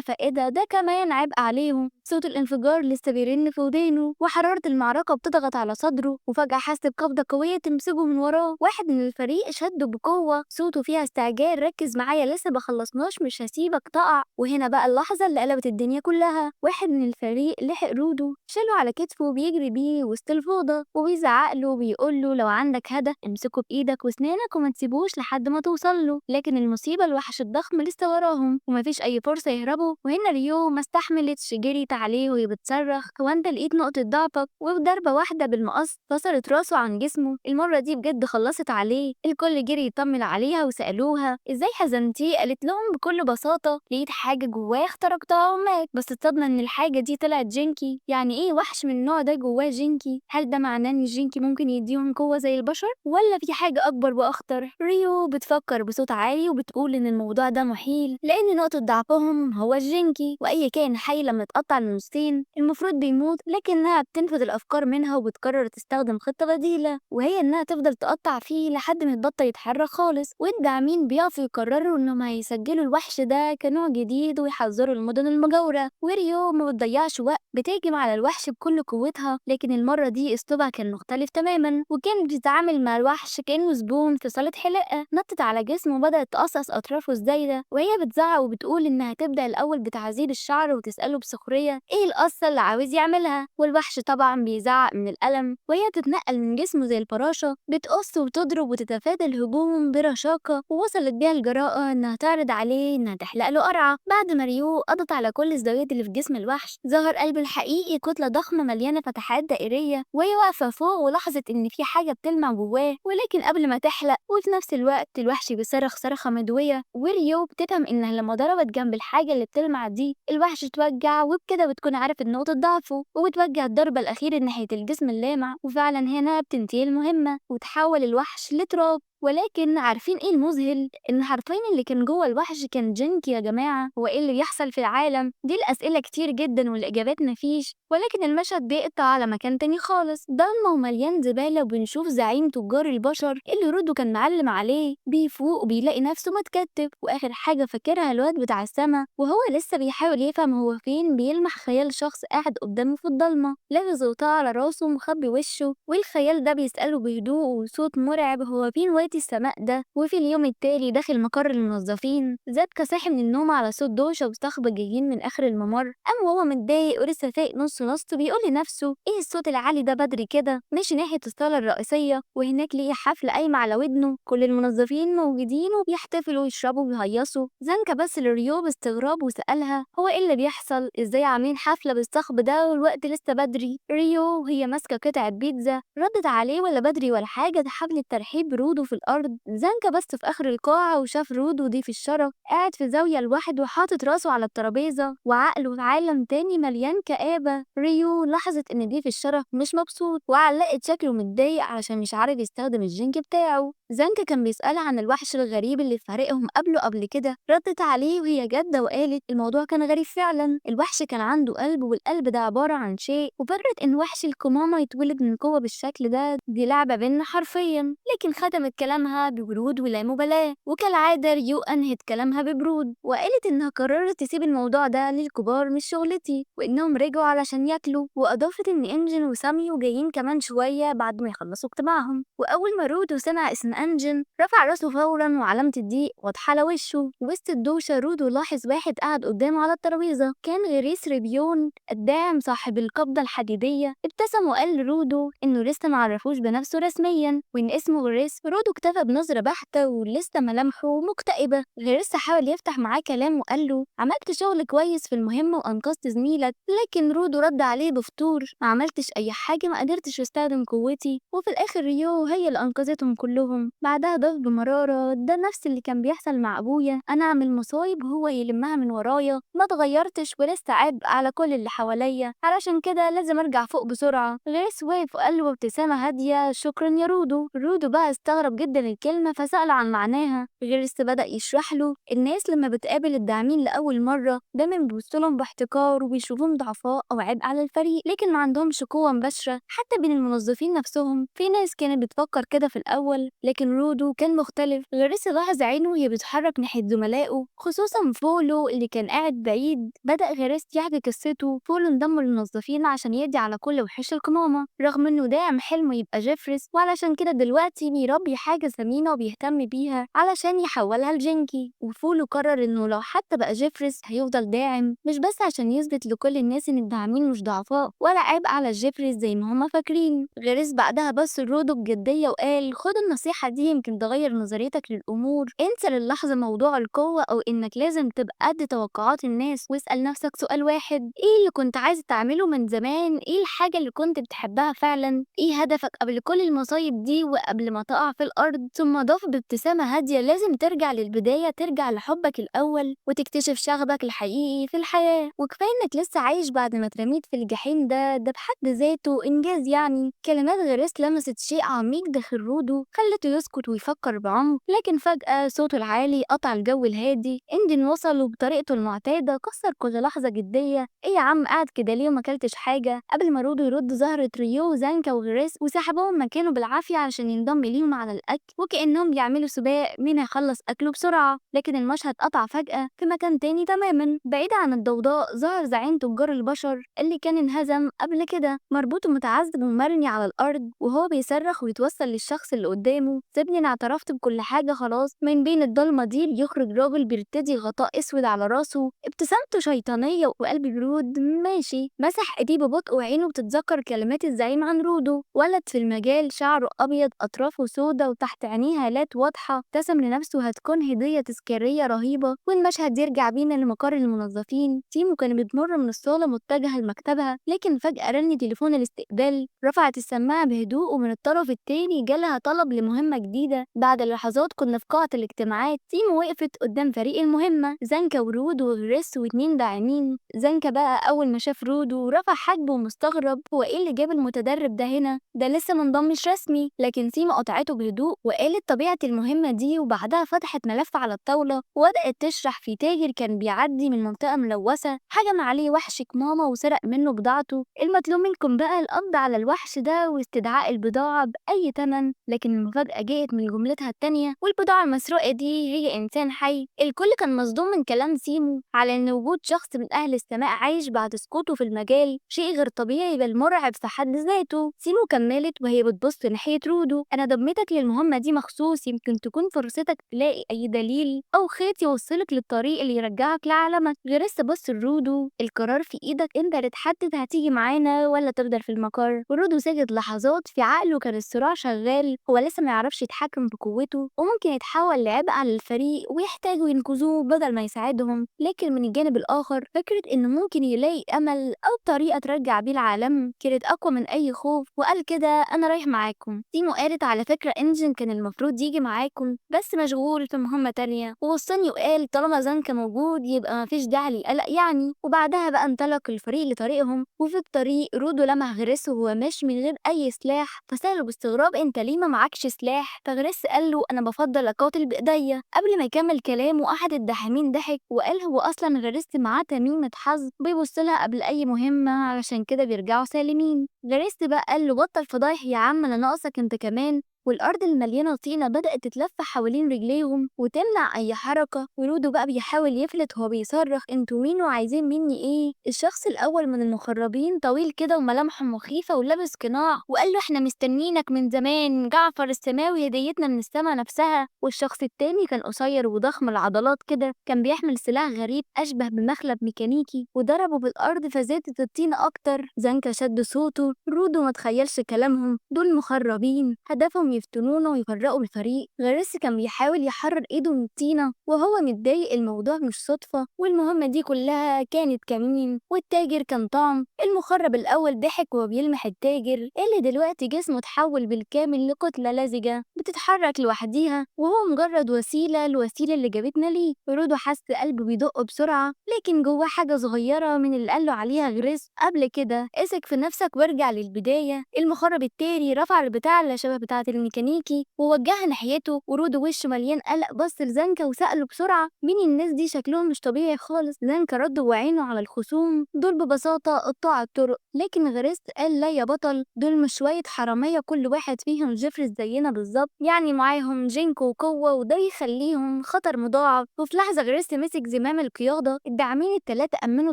فائده، ده كمان عبء عليهم. صوت الانفجار لسه بيرن في ودانه وحراره المعركه بتضغط على صدره، وفجاه حس بقبضه قويه تمسكه من وراه. واحد من الفريق شده بقوه، صوته فيها استعجال. ركز معايا لسه مخلصناش، مش هسيبك تقع. وهنا بقى اللحظه اللي قلبت الدنيا كلها. واحد من الفريق لحق رودو، شاله على كتفه وبيجري بيه وسط الفوضى وبيزعق له وبيقول له لو عندك هدف امسكه بايدك واسنانك وما تسيبوش لحد ما توصل له. لكن المصيبه الوحش الضخم لسه وراهم ومفيش اي فرصه يهربوا. وهنا ريو ما استحملتش، جريت عليه وهي بتصرخ هو انت لقيت نقطه ضعفك؟ وبضربه واحده بالمقص كسرت راسه عن جسمه. المره دي بجد خلصت عليه. الكل جري يطمن عليها وسالوها ازاي حزنتيه. قالت لهم بكل بساطه لقيت حاجه جواه اخترقتها ومات. بس اتصدمنا ان الحاجه دي طلعت جينكي. يعني ايه وحش من النوع ده جواه جينكي؟ هل ده معناه ان الجينكي ممكن يديهم قوه زي البشر، ولا في حاجه اكبر واخطر؟ ريو بتفكر بصوت عالي وبتقول ان الموضوع ده محيل، لان نقطه ضعفهم هو الجينكي، واي كائن حي لما يتقطع لنصين المفروض بيموت. لكنها بتنفذ الافكار منها وبتقرر تستخدم خطه بديله، وهي انها تفضل تقطع فيه لحد ما يتبطل يتحرك خالص. والداعمين بيقفوا يقرروا انهم هيسجلوا الوحش ده كنوع جديد ويحذروا المدن المجاوره. وريو ما بتضيعش وقت، بتهجم على الوحش بكل قوتها. لكن المره دي اسلوبها كان مختلف تماما، وكانت بتتعامل مع الوحش كانه زبون في صاله حلاقه. نطت على جسمه وبدات تقصقص اطرافه الزايده وهي بتزعق وبتقول انها تبدا الاول بتعذيب الشعر وتساله بسخريه ايه القصه اللي عاوز يعملها. والوحش طبعا بيزعق من الالم وهي تتنقل من جسمه زي الفراشه، بتقص وتضرب وتتفادى الهجوم برشاقه. ووصلت بيها الجراءه انها تعرض عليه انها تحلق له قرعه. بعد ما ريو قضت على كل الزوايد اللي في جسم الوحش، ظهر قلبه الحقيقي كتله ضخمه مليانه فتحات دائريه. وهي واقفه فوق ولاحظت ان في حاجه بتلمع جواه، ولكن قبل ما تحلق وفي نفس الوقت الوحش بيصرخ صرخه مدويه. وريو بتفهم انها لما ضربت جنب الحاجه اللي بتلمع دي الوحش اتوجع، وبكده بتكون عرفت نقطه ضعفه وبتوجه الضربه الاخيره ناحيه الجسم اللامع. وفعلا هنا بتنتهي المهمه وتحول الوحش لتراب. ولكن عارفين ايه المذهل؟ ان حرفيا اللي كان جوه الوحش كان جينكي. يا جماعه هو ايه اللي بيحصل في العالم؟ دي الاسئله كتير جدا والاجابات مفيش. ولكن المشهد بيقطع على مكان تاني خالص، ضلمه ومليان زباله، وبنشوف زعيم تجار البشر اللي رودو كان معلم عليه بيفوق وبيلاقي نفسه متكتف. واخر حاجه فاكرها الواد بتاع السما وهو لسه بيحاول يفهم هو فين، بيلمح خيال شخص قاعد قدامه في الضلمه لابس غطاء على راسه ومخبي وشه. والخيال ده بيساله بهدوء وصوت مرعب هو فين وقت السماء ده. وفي اليوم التالي داخل مقر الموظفين، زاد صاحي من النوم على صوت دوشه وصخبه جايين من اخر الممر. قام وهو متضايق ولسه فايق نص بيقول لنفسه ايه الصوت العالي ده بدري كده. مشي ناحيه الصاله الرئيسيه وهناك لقي حفل قايمه على ودنه، كل الموظفين موجودين وبيحتفلوا ويشربوا ويهيصوا. زنكة بس لريو باستغراب وسالها هو ايه اللي بيحصل؟ ازاي عاملين حفله بالصخب ده والوقت لسه بدري؟ ريو وهي ماسكه قطعه بيتزا ردت عليه ولا بدري ولا حاجه، ده حفله ترحيب رودو في الارض. زنكة بس في اخر القاعه وشاف رودو ضيف الشرف قاعد في زاويه لوحده وحاطط راسه على الترابيزه وعقله في عالم تاني مليان كآبه. ريو لاحظت ان ضيف الشرف مش مبسوط وعلقت شكله متضايق علشان مش عارف يستخدم الجنك بتاعه. زنكة كان بيسألها عن الوحش الغريب اللي في فريقهم قبله قبل كده، ردت عليه وهي جادة وقالت الموضوع كان غريب فعلا. الوحش كان عنده قلب والقلب ده عبارة عن شيء، وفكرة ان وحش الكمامة يتولد من قوة بالشكل ده دي لعبة بينا حرفيا. لكن ختمت كلامها ببرود ولا مبالاة، وكالعادة ريو أنهت كلامها ببرود وقالت انها قررت تسيب الموضوع ده للكبار مش شغلتي، وانهم رجعوا علشان ياكلوا. واضافت ان انجن وساميو جايين كمان شوية بعد ما يخلصوا اجتماعهم. واول ما رودو سمع اسم قدام انجن رفع راسه فورا وعلامة الضيق واضحة على وشه. وسط الدوشة رودو لاحظ واحد قاعد قدامه على الترابيزة، كان غريس ريبيون الداعم صاحب القبضة الحديدية. ابتسم وقال لرودو انه لسه معرفوش بنفسه رسميا وان اسمه غريس. رودو اكتفى بنظرة باحتة ولسه ملامحه مكتئبة. غريس حاول يفتح معاه كلام وقال له عملت شغل كويس في المهمة وانقذت زميلك، لكن رودو رد عليه بفتور ما عملتش اي حاجة، ما قدرتش استخدم قوتي، وفي الاخر ريو هي اللي انقذتهم كلهم. بعدها ضاف بمرارة ده نفس اللي كان بيحصل مع ابويا، انا اعمل مصايب هو يلمها من ورايا، ما اتغيرتش ولسه عبء على كل اللي حواليا، علشان كده لازم ارجع فوق بسرعة. غريس وقف وقال له بابتسامة هادية شكرا يا رودو. رودو بقى استغرب جدا الكلمة فسأل عن معناها. غريس بدأ يشرح له الناس لما بتقابل الداعمين لأول مرة دايما بيبصولهم باحتقار وبيشوفوهم ضعفاء أو عبء على الفريق، لكن ما عندهمش قوة مباشرة. حتى بين الموظفين نفسهم في ناس كانت بتفكر كده في الأول، لكن رودو كان مختلف. غريس لاحظ عينه وهي بتتحرك ناحية زملائه خصوصا فولو اللي كان قاعد بعيد. بدأ غريس يحكي قصته. فولو انضم للموظفين عشان يقضي على كل وحوش القمامة رغم انه داعم حلمه يبقى جيفريس، وعلشان كده دلوقتي بيربي حاجة ثمينة وبيهتم بيها علشان يحولها لجينكي. وفولو قرر انه لو حتى بقى جيفريس هيفضل داعم، مش بس عشان يثبت لكل الناس ان الداعمين مش ضعفاء ولا عبء على جيفريس زي ما هما فاكرين. غريس بعدها بص لرودو بجدية وقال خد النصيحة دي يمكن تغير نظريتك للأمور، انسى للحظة موضوع القوة أو إنك لازم تبقى قد توقعات الناس، واسأل نفسك سؤال واحد، ايه اللي كنت عايز تعمله من زمان؟ ايه الحاجة اللي كنت بتحبها فعلا؟ ايه هدفك قبل كل المصايب دي وقبل ما تقع في الأرض؟ ثم ضاف بابتسامة هادية لازم ترجع للبداية، ترجع لحبك الأول وتكتشف شغفك الحقيقي في الحياة، وكفاية إنك لسه عايش بعد ما اترميت في الجحيم، ده بحد ذاته إنجاز يعني. كلمات غريس لمست شيء عميق داخل رودو خلته يسكت ويفكر بعمق، لكن فجأة صوته العالي قطع الجو الهادي. إنجن وصل وبطريقته المعتادة كسر كل لحظة جدية. إيه يا عم قاعد كده ليه وماكلتش حاجة؟ قبل ما رودو يرد ظهرت ريو وزانكا وغريس وسحبوهم مكانه بالعافية علشان ينضم ليهم على الأكل وكأنهم بيعملوا سباق مين هيخلص أكله بسرعة. لكن المشهد قطع فجأة في مكان تاني تماما بعيد عن الضوضاء. ظهر زعيم تجار البشر اللي كان انهزم قبل كده مربوط ومتعذب ومرمي على الأرض وهو بيصرخ ويتوسل للشخص اللي قدامه، سيبني انا اعترفت بكل حاجة خلاص. من بين الضلمة دي يخرج راجل بيرتدي غطاء اسود على راسه، ابتسامته شيطانية وقلب برود ماشي. مسح ايديه ببطء وعينه بتتذكر كلمات الزعيم عن رودو. ولد في المجال شعره ابيض اطرافه سودا وتحت عينيه هالات واضحة، ابتسم لنفسه هتكون هدية تذكارية رهيبة. والمشهد يرجع بينا لمقر الموظفين. تيمو كانت بتمر من الصالة متجهة لمكتبها، لكن فجأة رن تليفون الاستقبال. رفعت السماعة بهدوء ومن الطرف التاني جالها طلب لمهمة جديدة. بعد لحظات كنا في قاعة الاجتماعات. تيمو وقفت قدام فريق المهمة زانكا ورود وغريس واتنين داعمين. زانكا بقى أول ما شاف رودو رفع حاجبه مستغرب، هو ايه اللي جاب المتدرب ده هنا؟ ده لسه منضمش رسمي. لكن تيمو قطعته بهدوء وقالت طبيعة المهمة دي، وبعدها فتحت ملف على الطاولة وبدأت تشرح في تاجر كان بيعدي من منطقة ملوثة هجم عليه وحش كمامة وسرق منه بضاعته. المطلوب منكم بقى القبض على الوحش ده واستدعاء البضاعة بأي تمن. لكن المفاجأة جاءت من جملتها التانية، والبضاعة المسروقة دي هي إنسان حي. الكل كان مصدوم من كلام تيمو على إن وجود شخص من أهل السماء عايش بعد سقوطه في المجال شيء غير طبيعي بل مرعب في حد ذاته. تيمو كملت وهي بتبص ناحية رودو، أنا ضمتك للمهمة دي مخصوص، يمكن تكون فرصتك تلاقي أي دليل أو خيط يوصلك للطريق اللي يرجعك لعالمك. غريس بص لرودو، القرار في إيدك أنت اللي تحدد هتيجي معانا ولا تفضل في المقر. ورودو سكت لحظات، في عقله كان الصراع شغال، هو لسه ما يعرفش يتحكم بقوته وممكن يتحول لعبء على الفريق ويحتاجوا ينقذوه بدل ما يساعدهم. لكن من الجانب الآخر فكرة إنه ممكن يلاقي أمل أو طريقة ترجع بيه العالم كانت أقوى من أي خوف، وقال كده أنا رايح معاكم. تيمو قالت على فكرة إنجن كان المفروض يجي معاكم بس مشغول في مهمة تانية، ووصلني وقال طالما زانكا موجود يبقى مفيش داعي للقلق يعني. وبعدها بقى انطلق الفريق لطريقهم. وفي الطريق رودو لمح غريس وهو ماشي من غير أي سلاح فسأله باستغراب أنت ليه ما معكش سلاح؟ فغريس قال له أنا بفضل أقاتل بإيديا. قبل ما يكمل كلامه أحد الداحمين ضحك وقال هو أصلا غريس معاه تميمة حظ بيبص لها قبل أي مهمة علشان كده بيرجعوا سالمين. غريس بقى قال له بطل فضايح يا عم أنا ناقصك أنت كمان. والأرض المليانة طينة بدأت تتلف حوالين رجليهم وتمنع أي حركة. ورودو بقى بيحاول يفلت وهو بيصرخ انتوا مين وعايزين مني ايه؟ الشخص الأول من المخربين طويل كده وملامحه مخيفة ولابس قناع وقال له احنا مستنينك من زمان، جعفر السماوي هديتنا من السما نفسها. والشخص التاني كان قصير وضخم العضلات كده، كان بيحمل سلاح غريب أشبه بمخلب ميكانيكي وضربه بالأرض فزادت الطينة أكتر. زانكا شد صوته، رودو ما تخيلش كلامهم، دول مخربين هدفهم يفتنونا ويفرقوا الفريق. غاريس كان بيحاول يحرر ايده من الطينة وهو متضايق، الموضوع مش صدفة والمهمة دي كلها كانت كمين. والتاجر كان طعم. المخرب الأول ضحك وهو بيلمح التاجر اللي دلوقتي جسمه اتحول بالكامل لكتلة لزجة بتتحرك لوحديها وهو مجرد وسيلة، الوسيلة اللي جابتنا ليه. رودو حس قلبه بيدق بسرعة، لكن جواه حاجة صغيرة من اللي قاله عليها غريس قبل كده. امسك في نفسك وارجع للبداية. المخرب التاني رفع البتاع اللي شبه بتاعة الميكانيكي ووجهها ناحيته، ورودو وشه مليان قلق بص لزانكا وسأله بسرعة مين الناس دي؟ شكلهم مش طبيعي خالص. زانكا رد وعينه على الخصوم، دول ببساطة قطاع الطرق. لكن غريس قال لا يا بطل، دول مش شوية حرامية كل واحد فيهم جيفرز زينا بالظبط، يعني معاهم جينكو وقوة وده يخليهم خطر مضاعف. وفي لحظة غريس مسك زمام القيادة، الداعمين التلاتة أمنوا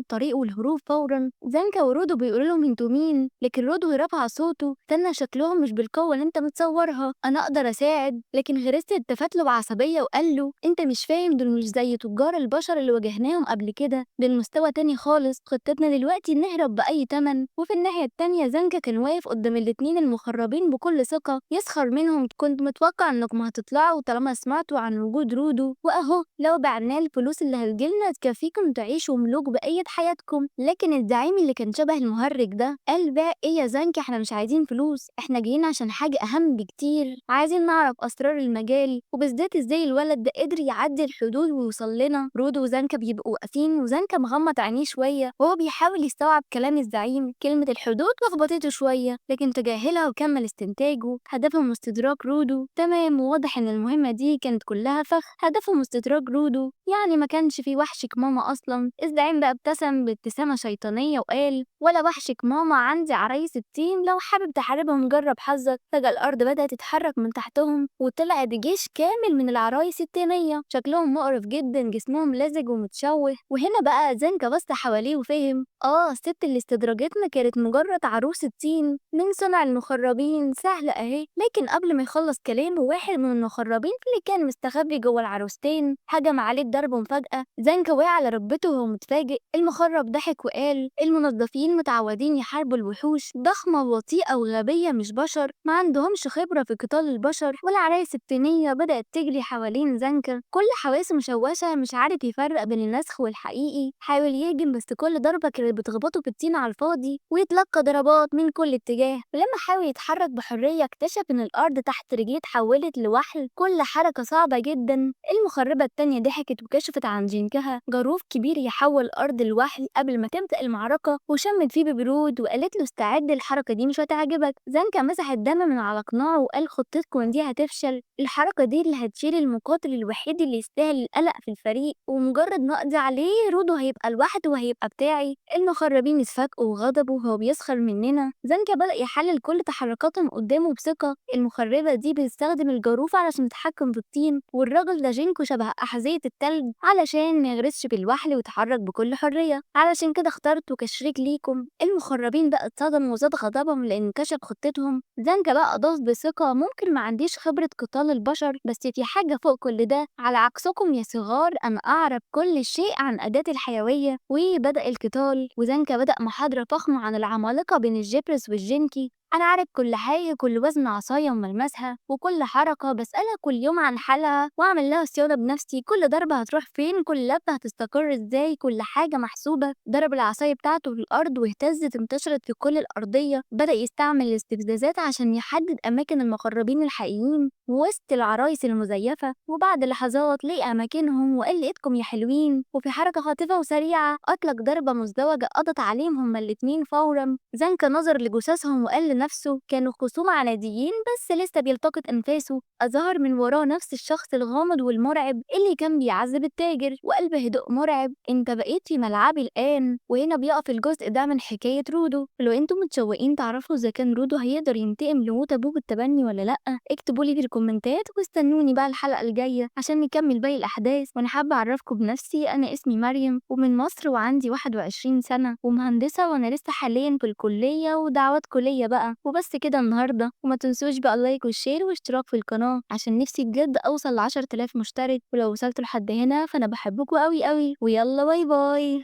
الطريق والهروب فورا. زانكا ورودو بيقولوا لهم انتوا مين؟ لكن رودو رفع صوته، استنى شكلهم مش بالقوة اللي انت متصورها، انا اقدر اساعد. لكن غريس التفت له بعصبية وقال له انت مش فاهم، دول مش زي تجار البشر اللي واجهناهم قبل كده، دول مستوى تاني خالص، خطتنا دلوقتي نهرب بأي تمن. وفي الناحية التانية زانكا كان واقف قدام الاتنين المخربين بكل ثقة يسخر منهم، كنت متوقع انكم هتطلعوا طالما سمعتوا عن وجود رودو، واهو لو بعنا الفلوس اللي هتجيلنا تكفيكم تعيشوا ملوك بقية حياتكم. لكن الزعيم اللي كان شبه المهرج ده قال بقى ايه يا زانكا، احنا مش عايزين فلوس، احنا جايين عشان حاجة اهم بكتير، عايزين نعرف اسرار المجال وبالذات ازاي الولد ده قدر يعدي الحدود ويوصل لنا. رودو وزانكا بيبقوا واقفين وزانكا مغمض عينيه شوية وهو بيحاول يستوعب كلام الزعيم. كلمة الحدود لخبطته شوية لكن تجاهلها وكمل استنتاجه، هدفهم استدراك رودو. تمام، وواضح ان المهمة دي كانت كلها فخ، هدفهم استدراك رودو، يعني ما كانش في وحشك ماما اصلا. الزعيم بقى ابتسم بابتسامة شيطانية وقال ولا وحشك ماما، عندي عرايس التين لو حابب تحاربهم جرب حظك. فجأة الارض بدأت تتحرك من تحتهم وطلع جيش كامل من العرايس التينية، شكلهم مقرف جدا، جسمهم لزج ومتشوه. وهنا بقى زانكا بص حواليه وفهم الست اللي استدرجتنا كانت مجرد عروس التين من صنع المخربين، سهلة اهي. لكن قبل ما يخلص كلامه واحد من المخربين اللي كان مستخبي جوه العروستين هجم عليه بضربه مفاجأة. زانكا وقع على ركبته وهو متفاجئ. المخرب ضحك وقال المنظفين متعودين يحاربوا الوحوش ضخمة وبطيئة وغبية مش بشر، ما عندهمش خبرة في قتال البشر. والعرايس التينية بدأت تجري حوالين زانكا، كل حواسه مشوشة مش عارف يفرق بين النسخ والحقيقي. حاول يهجم بس كل ضربة كانت بتخبطه في الطين على الفاضي ويتلقى ضربات من كل اتجاه. ولما حاول يتحرك بحرية اكتشف ان الارض تحت رجليه اتحولت لوحل، كل حركة صعبة جدا. المخربة التانية ضحكت وكشفت عن جنكها، جاروف كبير يحول الارض لوحل قبل ما تبدأ المعركة، وشمت فيه ببرود وقالت له استعد، الحركة دي مش هتعجبك. زانكا مسح الدم من على قناعه وقال خطتكم دي هتفشل، الحركة دي اللي هتشيل المقاتل الوحيد اللي يستاهل القلق في الفريق، ومجرد ما اقضي عليه رودو هيبقى لوحده وهيبقى بتاعي. المخربين اتفاجئوا وغضبوا وهو بيسخر مننا. زانكا بدأ يحلل كل تحركاتهم قدامه بثقة، المخربة دي بتستخدم الجاروف علشان تتحكم في الطين، والراجل ده جينكو شبه أحذية التلج علشان ما يغرسش في الوحل ويتحرك بكل حرية، علشان كده اخترته كشريك ليكم. المخربين بقى اتصدموا وزاد غضبهم لأن انكشف خطتهم. زانكا بقى أضاف بثقة ممكن ما عنديش خبرة قتال البشر، بس في حاجة فوق كل ده، على عكسكم يا صغار أنا أعرف كل شيء عن أداة الحيوية. وبدأ القتال وزانكا بدأ محاضرة فخمة عن العمالقة بين الجيبرس والجينكي. أنا عارف كل حاجة، كل وزن عصاية وملمسها وكل حركة بسألها كل يوم عن حالها وأعمل لها صيانة بنفسي، كل ضربة هتروح فين، كل لفة هتستقر ازاي، كل حاجة محسوبة. ضرب العصاية بتاعته في الأرض واهتزت انتشرت في كل الأرضية، بدأ يستعمل الاستفزازات عشان يحدد أماكن المخربين الحقيقيين وسط العرايس المزيفة. وبعد لحظات لقى أماكنهم وقال لقيتكم يا حلوين، وفي حركة خاطفة وسريعة أطلق ضربة مزدوجة قضت عليهم هما الاتنين فورا. زانكا نظر لجثثهم وقال نفسه كانوا خصوم عناديين بس لسه بيلتقط أنفاسه، ظهر من وراه نفس الشخص الغامض والمرعب اللي كان بيعذب التاجر، وقال بهدوء مرعب: انت بقيت في ملعبي الآن. وهنا بيقف الجزء ده من حكاية رودو. ولو انتم متشوقين تعرفوا اذا كان رودو هيقدر ينتقم لموت ابوه بالتبني ولا لأ، اكتبولي في الكومنتات واستنوني بقى الحلقة الجاية عشان نكمل باقي الأحداث. وانا حابة اعرفكم بنفسي، انا اسمي مريم ومن مصر وعندي 21 سنة ومهندسة، وانا لسه حاليا في الكلية ودعوات كلية بقى. وبس كده النهاردة، وما تنسوش بقى اللايك والشير واشتراك في القناة عشان نفسي بجد اوصل ل10,000 مشترك. ولو وصلتوا لحد هنا فانا بحبكوا قوي قوي، ويلا باي باي.